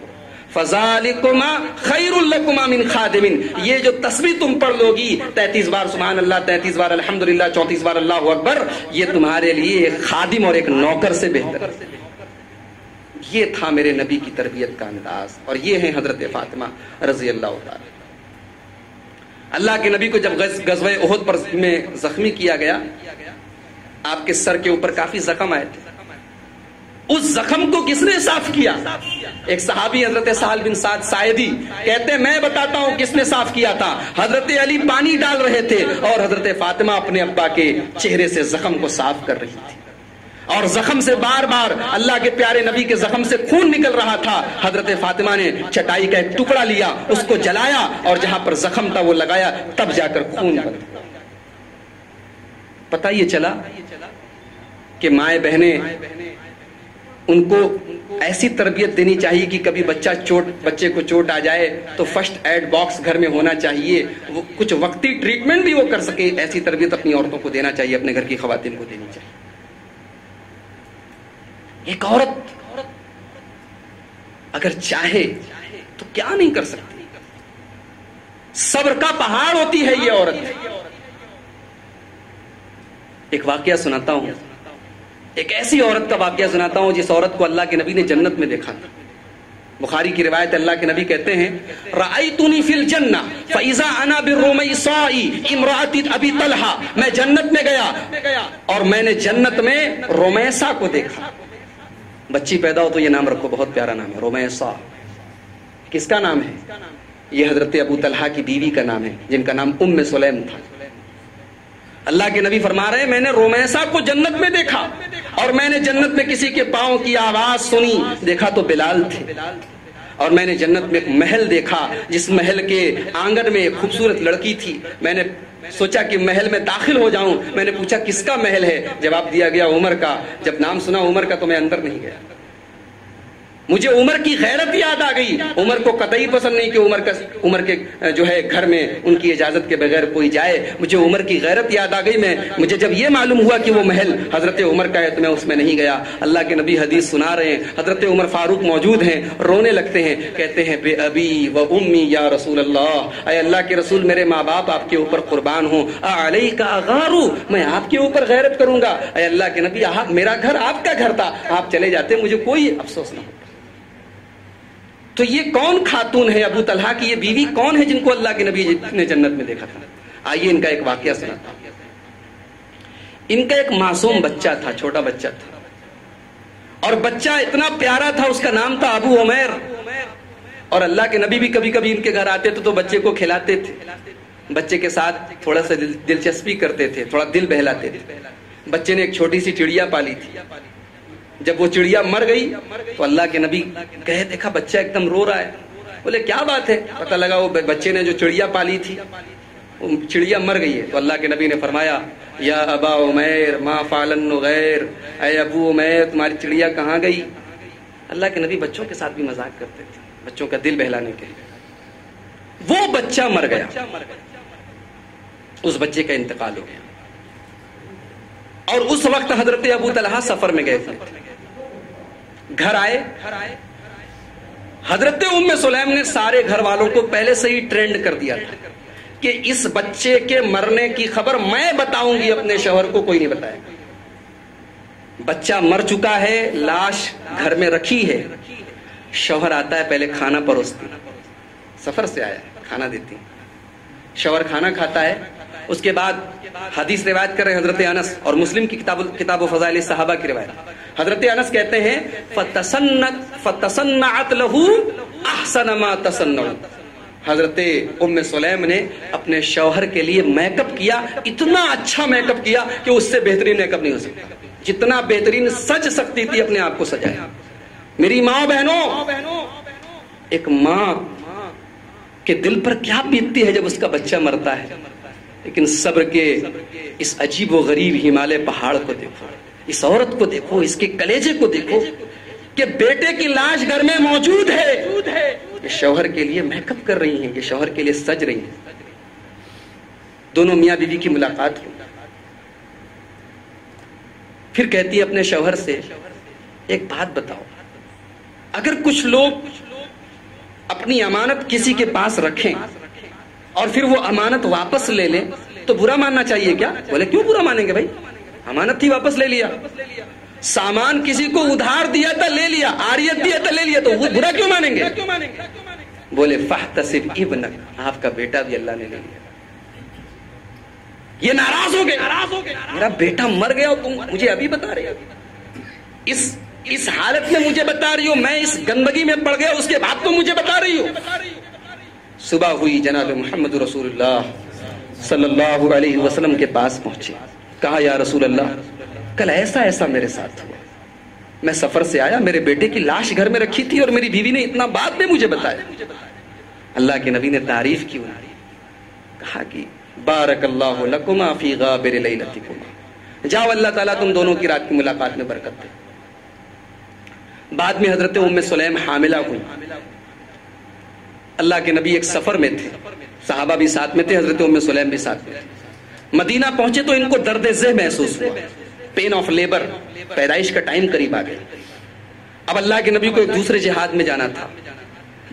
فذالکما خیر لکما من خادم، یہ جو تسبیح تم پڑھ لو گی 33 بار سبحان اللہ، 33 بار الحمدللہ، 34 بار اللہ اکبر، یہ تمہارے لیے ایک خادم اور ایک نوکر سے بہتر ہے۔ یہ تھا میرے نبی کی تربیت کا انداز، اور یہ ہیں حضرت فاطمہ رضی اللہ تعالی۔ اللہ کے نبی کو جب غزوہ احد پر میں زخمی کیا گیا، آپ کے سر کے اوپر کافی زخم آئے تھے، اس زخم کو کس نے صاف کیا؟ ایک صحابی حضرت سہل بن سعد ساعدی کہتے ہیں میں بتاتا ہوں کس نے صاف کیا تھا۔ حضرت علی پانی ڈال رہے تھے اور حضرت فاطمہ اپنے ابا کے چہرے سے زخم کو صاف کر رہی تھی، اور زخم سے بار بار اللہ کے پیارے نبی کے زخم سے خون نکل رہا تھا۔ حضرت فاطمہ نے چٹائی کا ایک ٹکڑا لیا، اس کو جلایا اور جہاں پر زخم تھا وہ لگایا، تب جا کر خون بند۔ پتہ یہ چلا کہ مائیں بہنیں ان کو ایسی تربیت دینی چاہیے کہ کبھی بچے کو چوٹ آ جائے تو فرسٹ ایڈ باکس گھر میں ہونا چاہیے، وہ کچھ وقتی ٹریٹمنٹ بھی وہ کر سکے، ایسی تربیت اپنی عورتوں کو دینا چاہیے، اپنے گھر کی خواتین کو دینی چاہیے۔ ایک عورت اگر چاہے تو کیا نہیں کر سکتی، صبر کا پہاڑ ہوتی ہے یہ عورت۔ ایک واقعہ سناتا ہوں، ایک ایسی عورت کا واقعہ سناتا ہوں جس عورت کو اللہ کے نبی نے جنت میں دیکھا تھا۔ بخاری کی روایت، اللہ کے نبی کہتے ہیں رأیتنی فی الجنہ فاذا انا بالرمیصاء امرأۃ ابی طلحہ، میں جنت میں گیا اور میں نے جنت میں رمیصہ کو دیکھا۔ بچی پیدا ہو تو یہ نام رکھو، بہت پیارا نام ہے رمیصہ۔ کس کا نام ہے؟ یہ حضرت ابو طلحہ کی بیوی کا نام ہے جن کا نام ام سلیم تھا۔ اللہ کے نبی فرما رہے ہیں میں نے رمیصہ کو جنت میں دیکھا، اور میں نے جنت میں کسی کے پاؤں کی آواز سنی، دیکھا تو بلال تھے، اور میں نے جنت میں ایک محل دیکھا جس محل کے آنگن میں ایک خوبصورت لڑکی تھی۔ میں نے سوچا کہ محل میں داخل ہو جاؤں، میں نے پوچھا کس کا محل ہے؟ جواب دیا گیا عمر کا۔ جب نام سنا عمر کا تو میں اندر نہیں گیا، مجھے عمر کی غیرت یاد آ گئی۔ عمر کو قطعی پسند نہیں کہ عمر کے جو ہے گھر میں ان کی اجازت کے بغیر کوئی جائے، مجھے عمر کی غیرت یاد آ گئی۔ مجھے جب یہ معلوم ہوا کہ وہ محل حضرت عمر کا ہے تو میں اس میں نہیں گیا۔ اللہ کے نبی حدیث سنا رہے ہیں، حضرت عمر فاروق موجود ہیں، رونے لگتے ہیں، کہتے ہیں بے ابی و امی یا رسول اللہ، اے اللہ کے رسول میرے ماں باپ آپ کے اوپر قربان ہوں، علیک اغارو، میں آپ کے اوپر غیرت کروں گا۔ اے اللہ کے نبی میرا گھر آپ کا گھر تھا، آپ چلے جاتے مجھے کوئی افسوس نہ ہوتا۔ تو یہ کون خاتون ہے ابو طلحہ کی، یہ بیوی کون ہے جن کو اللہ کے نبی نے جنت میں دیکھا تھا؟ آئیے ان کا ایک واقعہ سناتا ہوں۔ ان کا ایک معصوم بچہ تھا، چھوٹا بچہ تھا، اور بچہ اتنا پیارا تھا، اس کا نام تھا ابو عمیر۔ اور اللہ کے نبی بھی کبھی کبھی ان کے گھر آتے تھے تو بچے کو کھلاتے تھے، بچے کے ساتھ تھوڑا سا دلچسپی کرتے تھے، تھوڑا دل بہلاتے تھے۔ بچے نے ایک چھوٹی سی چڑیا پالی تھی، جب وہ چڑیا مر گئی تو اللہ کے نبی کہے دیکھا بچہ ایک دم رو رہا ہے، بولے کیا بات ہے؟ پتہ لگا وہ بچے نے جو چڑیا پالی تھی وہ چڑیا مر گئی ہے. تو اللہ کے نبی نے فرمایا یا ابا عمیر ما فعل النغیر، اے ابو عمیر تمہاری چڑیا کہاں گئی؟ اللہ کے نبی بچوں کے ساتھ بھی مذاق کرتے تھے، بچوں کا دل بہلانے کے لیے. وہ بچہ مر گیا، اس بچے کا انتقال ہو گیا. اور اس وقت حضرت ابو طلحہ سفر میں گئے تھے. گھر آئے، حضرت ام سلیم نے سارے گھر والوں کو پہلے سے ہی ٹرینڈ کر دیا تھا کہ اس بچے کے مرنے کی خبر میں بتاؤں گی، اپنے شوہر کو کوئی نہیں بتائے. بچہ مر چکا ہے، لاش گھر میں رکھی ہے. شوہر آتا ہے، پہلے کھانا پروستی، سفر سے آیا کھانا دیتی. شوہر کھانا کھاتا ہے. اس کے بعد حدیث روایت کر رہے ہیں حضرت انس، اور مسلم کی کتاب و فضائل صحابہ کی روایت. حضرت انس کہتے ہیں فتصنعت له احسن ما تصنع. حضرت ام سلیم نے اپنے شوہر کے لیے میک اپ کیا، اتنا اچھا میک اپ کیا کہ اس سے بہترین میک اپ نہیں ہو سکتا. جتنا بہترین سج سکتی تھی اپنے آپ کو سجایا. میری ماں بہنوں، ایک ماں کے دل پر کیا بیتتی ہے جب اس کا بچہ مرتا ہے. لیکن صبر کے اس عجیب و غریب ہمالیہ پہاڑ کو دیکھو، اس عورت کو دیکھو، اس کے کلیجے کو دیکھو کہ بیٹے کی لاش گھر میں موجود ہے، یہ شوہر کے لیے میک اپ کر رہی ہیں، یہ شوہر کے لیے سج رہی ہیں. دونوں میاں بیوی کی ملاقات ہوئی. پھر کہتی ہے اپنے شوہر سے ایک بات بتاؤ، اگر کچھ لوگ اپنی امانت کسی کے پاس رکھیں اور پھر وہ امانت واپس لے لیں تو برا ماننا چاہیے کیا؟ بولے کیوں برا مانیں گے بھائی، امانت تھی واپس لے لیا. سامان کسی کو ادھار دیا تھا لے لیا، عاریت دیا تھا لے لیا، تو وہ برا کیوں مانیں گے؟ بولے فاحتسب ابنک، آپ کا بیٹا بھی اللہ نے لے لیا. یہ ناراض ہو گئے، میرا بیٹا مر گیا اور تم مجھے ابھی بتا رہے ہو، اس حالت میں مجھے بتا رہی ہو، میں اس گندگی میں پڑ گیا اس کے بعد تم مجھے بتا رہی ہو. صبح ہوئی، جناب محمد رسول اللہ صلی اللہ علیہ وسلم کے پاس پہنچے. کہا یا رسول اللہ کل ایسا میرے ساتھ ہوا، میں سفر سے آیا، میرے بیٹے کی لاش گھر میں رکھی تھی اور میری بیوی نے اتنا بعد میں مجھے بتایا. اللہ کے نبی نے تعریف کی، کہا کہ بارک اللہ لکما فی غابر لیلتکما، جاؤ اللہ تعالیٰ تم دونوں کی رات کی ملاقات میں برکت دے. بعد میں حضرت ام سلیم حاملہ ہوئی. اللہ کے نبی ایک سفر میں تھے، صحابہ بھی ساتھ میں تھے، حضرت ام سلیم بھی ساتھ میں تھے. مدینہ پہنچے تو ان کو درد ذہ محسوس ہوا، پین آف لیبر، پیدائش کا ٹائم قریب آ گیا. اب اللہ کے نبی کو ایک دوسرے جہاد میں جانا تھا.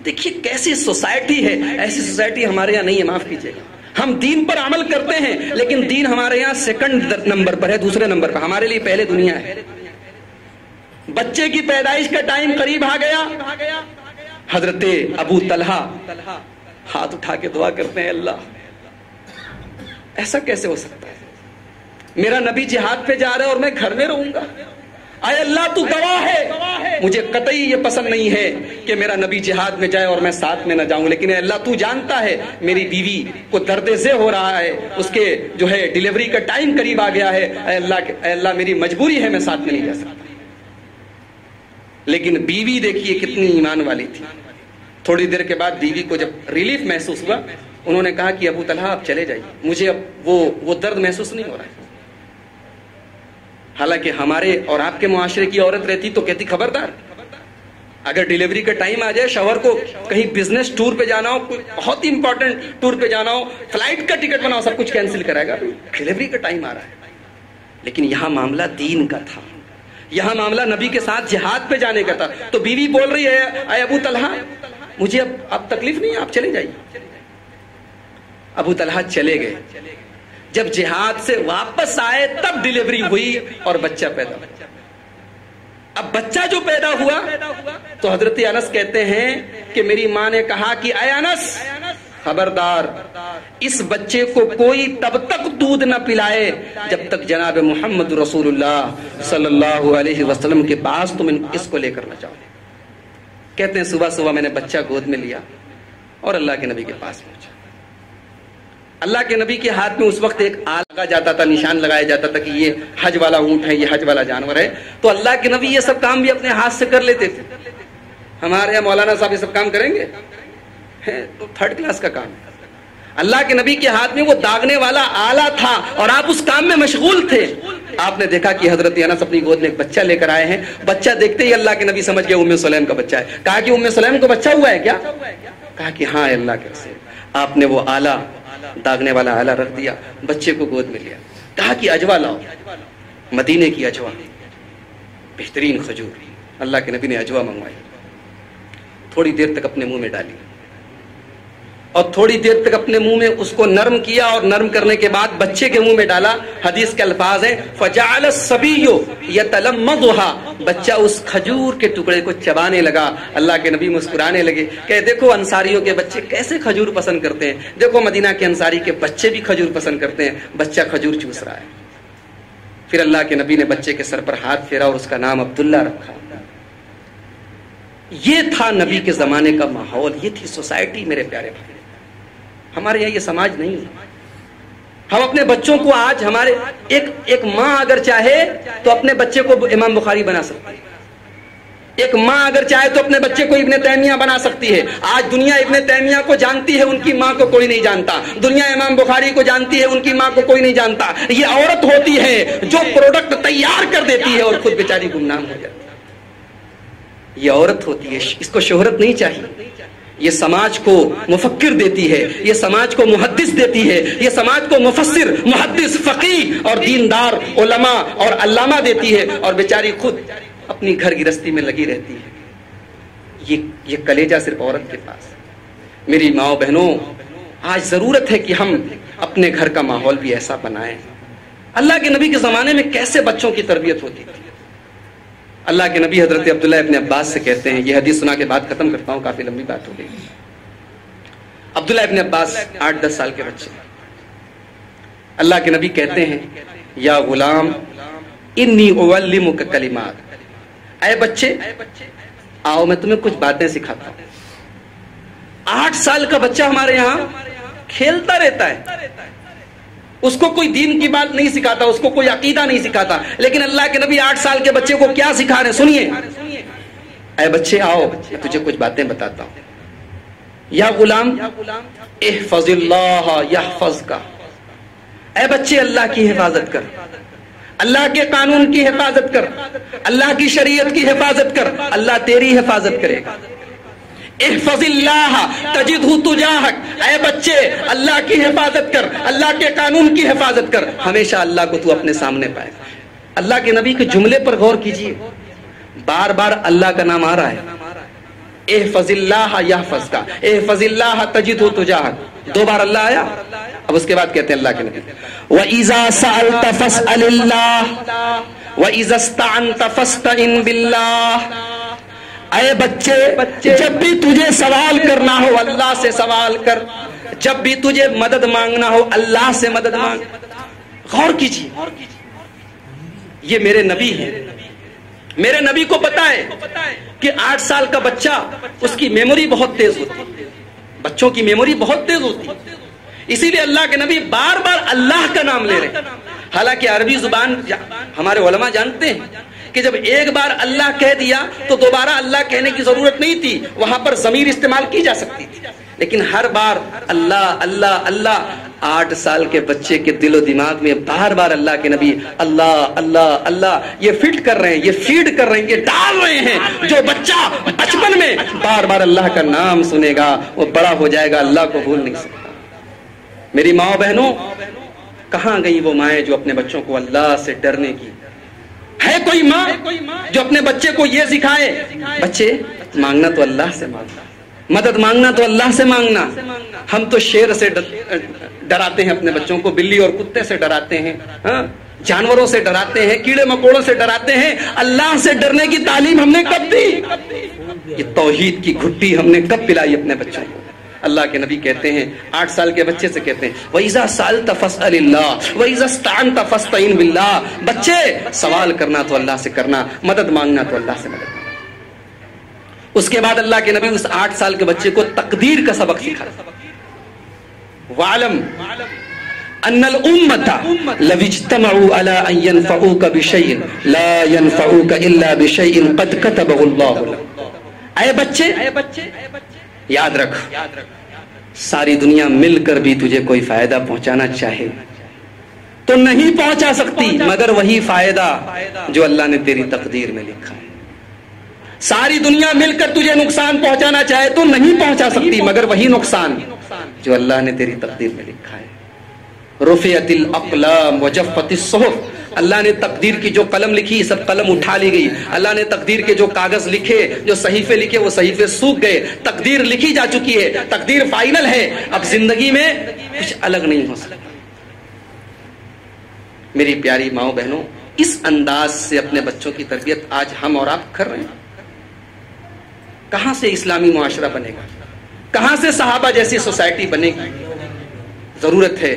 دیکھیے کیسی سوسائٹی ہے، ایسی سوسائٹی ہمارے یہاں نہیں ہے، معاف کیجیے گا. ہم دین پر عمل کرتے ہیں لیکن دین ہمارے یہاں سیکنڈ نمبر پر ہے، دوسرے نمبر پر. ہمارے لیے پہلے دنیا ہے. بچے کی پیدائش کا ٹائم قریب آ گیا. حضرت ابو طلحہ ہاتھ اٹھا کے دعا کرتے ہیں، اللہ ایسا کیسے ہو سکتا ہے، میرا نبی جہاد پہ جا رہا ہے اور میں گھر میں رہوں گا. اے اللہ تو گواہ ہے، مجھے قطعی یہ پسند نہیں ہے کہ میرا نبی جہاد میں جائے اور میں ساتھ میں نہ جاؤں، لیکن اے اللہ تو جانتا ہے میری بیوی کو درد ذہ ہو رہا ہے، اس کے جو ہے ڈیلیوری کا ٹائم قریب آ گیا ہے. اے اللہ میری مجبوری ہے، میں ساتھ میں نہیں جا سکتا. لیکن بیوی دیکھیے کتنی ایمان والی تھی. تھوڑی دیر کے بعد بیوی کو جب ریلیف محسوس ہوا، انہوں نے کہا کہ ابو طلحہ آپ چلے جائیے، مجھے اب وہ درد محسوس نہیں ہو رہا ہے. حالانکہ ہمارے اور آپ کے معاشرے کی عورت رہتی تو کہتی خبردار، اگر ڈیلیوری کا ٹائم آ جائے، شوہر کو کہیں بزنس ٹور پہ جانا ہو، کوئی بہت ہی امپورٹنٹ ٹور پہ جانا ہو، فلائٹ کا ٹکٹ بناؤ، سب کچھ کینسل کرائے گا، ڈیلیوری کا ٹائم آ رہا ہے. لیکن یہاں معاملہ دین کا تھا، یہاں معاملہ نبی کے ساتھ جہاد پہ جانے کا تھا. تو بیوی بول رہی ہے اے ابو طلحہ مجھے اب تکلیف نہیں ہے، آپ چلے جائیے. ابو طلحہ چلے گئے. جب جہاد سے واپس آئے تب ڈیلیوری ہوئی اور بچہ پیدا ہوا. اب بچہ جو پیدا ہوا تو حضرت انس کہتے ہیں کہ میری ماں نے کہا کہ اے انس خبردار، اس بچے کو کوئی تب تک دودھ نہ پلائے جب تک جناب محمد رسول اللہ صلی اللہ علیہ وسلم کے پاس تم اس کو لے کر نہ جاؤ. کہتے ہیں صبح صبح میں نے بچہ گود میں لیا اور اللہ کے نبی کے پاس پہنچا. اللہ کے نبی کے ہاتھ میں اس وقت ایک لگا جاتا تھا، نشان لگایا جاتا تھا کہ یہ حج والا اونٹ ہے، یہ حج والا جانور ہے. تو اللہ کے نبی یہ سب کام بھی اپنے ہاتھ سے کر لیتے تھے. ہمارے یہاں مولانا صاحب یہ سب کام کریں گے تو تھرڈ کلاس کا کام ہے. اللہ کے نبی کے ہاتھ میں وہ داغنے والا آلہ تھا اور آپ اس کام میں مشغول تھے. آپ نے دیکھا کہ حضرت انس اپنی گود میں ایک بچہ لے کر آئے ہیں. بچہ دیکھتے ہی اللہ کے نبی سمجھ گئے ام سلیم کا بچہ ہے. کہا کہ ام سلیم کو بچہ ہوا ہے کیا؟ کہا کہ ہاں اللہ کے رسول. آپ نے وہ آلہ, داغنے والا آلہ رکھ دیا, بچے کو گود میں لیا. کہا کہ اجوا لاؤ, مدینے کی اجوا, بہترین کھجور. اللہ کے نبی نے اجوا منگوائی, تھوڑی دیر تک اپنے منہ میں ڈالی اور تھوڑی دیر تک اپنے منہ میں اس کو نرم کیا اور نرم کرنے کے بعد بچے کے منہ میں ڈالا. حدیث کے الفاظ ہیں فجعل الصبی یتلمذها, بچہ اس کھجور کے ٹکڑے کو چبانے لگا. اللہ کے نبی مسکرانے لگے کہ دیکھو انصاریوں کے بچے کیسے کھجور پسند کرتے ہیں, دیکھو مدینہ کے انصاری کے بچے بھی کھجور پسند کرتے ہیں, بچہ کھجور چوس رہا ہے. پھر اللہ کے نبی نے بچے کے سر پر ہاتھ پھیرا اور اس کا نام عبداللہ رکھا. یہ تھا نبی کے زمانے کا ماحول, یہ تھی سوسائٹی. میرے پیارے بھائی, ہمارے یہاں یہ سماج نہیں ہے. ہم اپنے بچوں کو آج ہمارے ایک ماں اگر چاہے تو اپنے بچے کو امام بخاری بنا سکتی ہے. ایک ماں اگر چاہے تو اپنے بچے کو ابن تیمیہ بنا سکتی ہے. آج دنیا ابن تیمیہ کو جانتی ہے, ان کی ماں کو کوئی نہیں جانتا. دنیا امام بخاری کو جانتی ہے, ان کی ماں کو کوئی نہیں جانتا. یہ عورت ہوتی ہے جو پروڈکٹ تیار کر دیتی ہے اور خود بیچاری گمنام ہو جاتی ہے. یہ عورت ہوتی ہے, اس کو شہرت نہیں چاہیے. یہ سماج کو مفکر دیتی ہے, یہ سماج کو محدث دیتی ہے, یہ سماج کو مفسر, محدث, فقیہ اور دیندار, علماء اور علامہ دیتی ہے, اور بیچاری خود اپنی گھر گرستی میں لگی رہتی ہے. یہ کلیجہ صرف عورت کے پاس. میری ماؤں بہنوں, آج ضرورت ہے کہ ہم اپنے گھر کا ماحول بھی ایسا بنائیں. اللہ کے نبی کے زمانے میں کیسے بچوں کی تربیت ہوتی تھی. اللہ کے نبی حضرت عبداللہ ابن عباس سے کہتے ہیں, یہ حدیث سنا کے بعد ختم کرتا ہوں, کافی لمبی بات ہو گئی. عبداللہ ابن عباس 8-10 سال کے بچے, اللہ کے نبی کہتے ہیں یا غلام انی اعلمک کلمات, اے بچے آؤ میں تمہیں کچھ باتیں سکھاتا ہوں. 8 سال کا بچہ ہمارے یہاں کھیلتا رہتا ہے, اس کو کوئی دین کی بات نہیں سکھاتا, اس کو کوئی عقیدہ نہیں سکھاتا. لیکن اللہ کے نبی 8 سال کے بچے کو کیا سکھا رہے ہیں, سنیے. اے بچے آؤ میں تجھے کچھ باتیں بتاتا ہوں. یا غلام احفظ اللہ یحفظک, اے بچے اللہ کی حفاظت کر, اللہ کے قانون کی حفاظت کر, اللہ کی شریعت کی حفاظت کر, اللہ تیری حفاظت کرے گا. احفظ اللہ تجدہ تجاہک, اے بچے اللہ کی حفاظت کر, اللہ کے قانون کی حفاظت کر, ہمیشہ اللہ کو تو اپنے سامنے پائے. اللہ کے نبی کے جملے پر غور کیجئے, بار بار اللہ کا نام آ رہا ہے. احفظ اللہ یحفظک, احفظ اللہ تجدہ تجاہک, 2 بار اللہ آیا. اب اس کے بعد کہتے ہیں اللہ کے نبی وَإِذَا سَأَلْتَ فَاسْأَلِ اللَّهِ وَإِذَا اسْتَعَنْتَ فَاسْتَعِنْ بِاللَّهِ, اے بچے جب بھی تجھے سوال کرنا ہو اللہ سے سوال کر, جب بھی تجھے مدد مانگنا ہو اللہ سے مدد مانگ. غور کیجیے, یہ میرے نبی ہیں. میرے نبی کو پتا ہے کہ 8 سال کا بچہ, اس کی میموری بہت تیز ہوتی, بچوں کی میموری بہت تیز ہوتی, اسی لیے اللہ کے نبی بار بار اللہ کا نام لے رہے ہیں. حالانکہ عربی زبان ہمارے علماء جانتے ہیں کہ جب ایک بار اللہ کہہ دیا تو دوبارہ اللہ کہنے کی ضرورت نہیں تھی, وہاں پر ضمیر استعمال کی جا سکتی تھی. لیکن ہر بار اللہ اللہ اللہ, 8 سال کے بچے کے دل و دماغ میں بار بار اللہ کے نبی اللہ اللہ اللہ یہ فٹ کر رہے ہیں, یہ فیڈ کر رہے ہیں, یہ ڈال رہے ہیں. جو بچہ بچپن میں بار بار اللہ کا نام سنے گا وہ بڑا ہو جائے گا اللہ کو بھول نہیں سکتا. میری ماں بہنوں, کہاں گئی وہ مائیں جو اپنے بچوں کو اللہ سے ڈرنے کی. ہے کوئی ماں جو اپنے بچے کو یہ سکھائے, بچے مانگنا تو اللہ سے مانگنا, مدد مانگنا تو اللہ سے مانگنا. ہم تو شیر سے ڈراتے ہیں اپنے بچوں کو, بلی اور کتے سے ڈراتے ہیں, جانوروں سے ڈراتے ہیں, کیڑے مکوڑوں سے ڈراتے ہیں. اللہ سے ڈرنے کی تعلیم ہم نے کب دی؟ یہ توحید کی گھٹی ہم نے کب پلائی اپنے بچوں کو؟ اللہ کے نبی کہتے ہیں 8 سال کے بچے سے کہتے ہیں وَإِذَا سَأَلْتَ فَاسْأَلِ اللَّهِ وَإِذَا اسْتَعَنْتَ فَاسْتَعِنْ بِاللَّهِ, بچے سوال کرنا تو اللہ سے کرنا, مدد مانگنا تو اللہ سے مدد مانگنا. اس کے بعد اللہ کے نبی اس 8 سال کے بچے کو تقدیر کا سبق سکھایا. وَعْلَمْ أَنَّ الْأُمَّةَ لَوِ اجْتَمَعُوا عَلَىٰ أَن يَنْفَعُوكَ بِشَيْءٍ لَا يَنْفَعُوكَ إِلَّا بِشَيْءٍ قَدْ كَتَبَهُ اللَّهُ لَكَ. اے بچے یاد رکھ, ساری دنیا مل کر بھی تجھے کوئی فائدہ پہنچانا چاہے تو نہیں پہنچا سکتی مگر وہی فائدہ جو اللہ نے تیری تقدیر میں لکھا ہے. ساری دنیا مل کر تجھے نقصان پہنچانا چاہے تو نہیں پہنچا سکتی مگر وہی نقصان جو اللہ نے تیری تقدیر میں لکھا ہے. رفعت الاقلام وجفت الصحف. اللہ نے تقدیر کی جو قلم لکھی سب قلم اٹھا لی گئی. اللہ نے تقدیر کے جو کاغذ لکھے جو صحیفے لکھے وہ صحیفے سوکھ گئے. تقدیر لکھی جا چکی ہے, تقدیر فائنل ہے. اب زندگی میں کچھ الگ نہیں ہو سکتا. میری پیاری ماؤں بہنوں, اس انداز سے اپنے بچوں کی تربیت آج ہم اور آپ کر رہے ہیں. کہاں سے اسلامی معاشرہ بنے گا؟ کہاں سے صحابہ جیسی سوسائٹی بنے گی؟ ضرورت ہے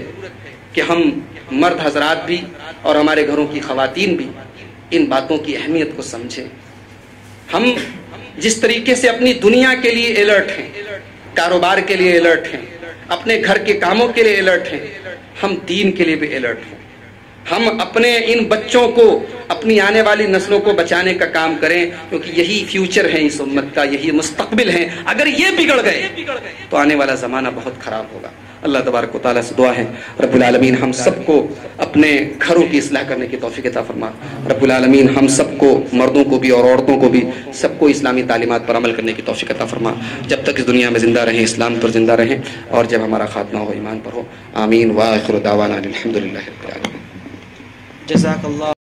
کہ ہم مرد حضرات بھی اور ہمارے گھروں کی خواتین بھی ان باتوں کی اہمیت کو سمجھیں. ہم جس طریقے سے اپنی دنیا کے لیے الرٹ ہیں, کاروبار کے لیے الرٹ ہیں, اپنے گھر کے کاموں کے لیے الرٹ ہیں, ہم دین کے لیے بھی الرٹ ہیں. ہم اپنے ان بچوں کو, اپنی آنے والی نسلوں کو بچانے کا کام کریں, کیونکہ یہی فیوچر ہے اس امت کا, یہی مستقبل ہے. اگر یہ بگڑ گئے تو آنے والا زمانہ بہت خراب ہوگا. اللہ تبارک و تعالیٰ سے دعا ہے رب العالمین ہم سب کو اپنے گھروں کی اصلاح کرنے کی توفیق عطا فرما. رب العالمین ہم سب کو, مردوں کو بھی اور عورتوں کو بھی, سب کو اسلامی تعلیمات پر عمل کرنے کی توفیق عطا فرما. جب تک اس دنیا میں زندہ رہیں اسلام پر زندہ رہیں, اور جب ہمارا خاتمہ ہو ایمان پر ہو. آمین. وآخر دعوانا الحمدللہ رب العالمین. جزاک اللہ.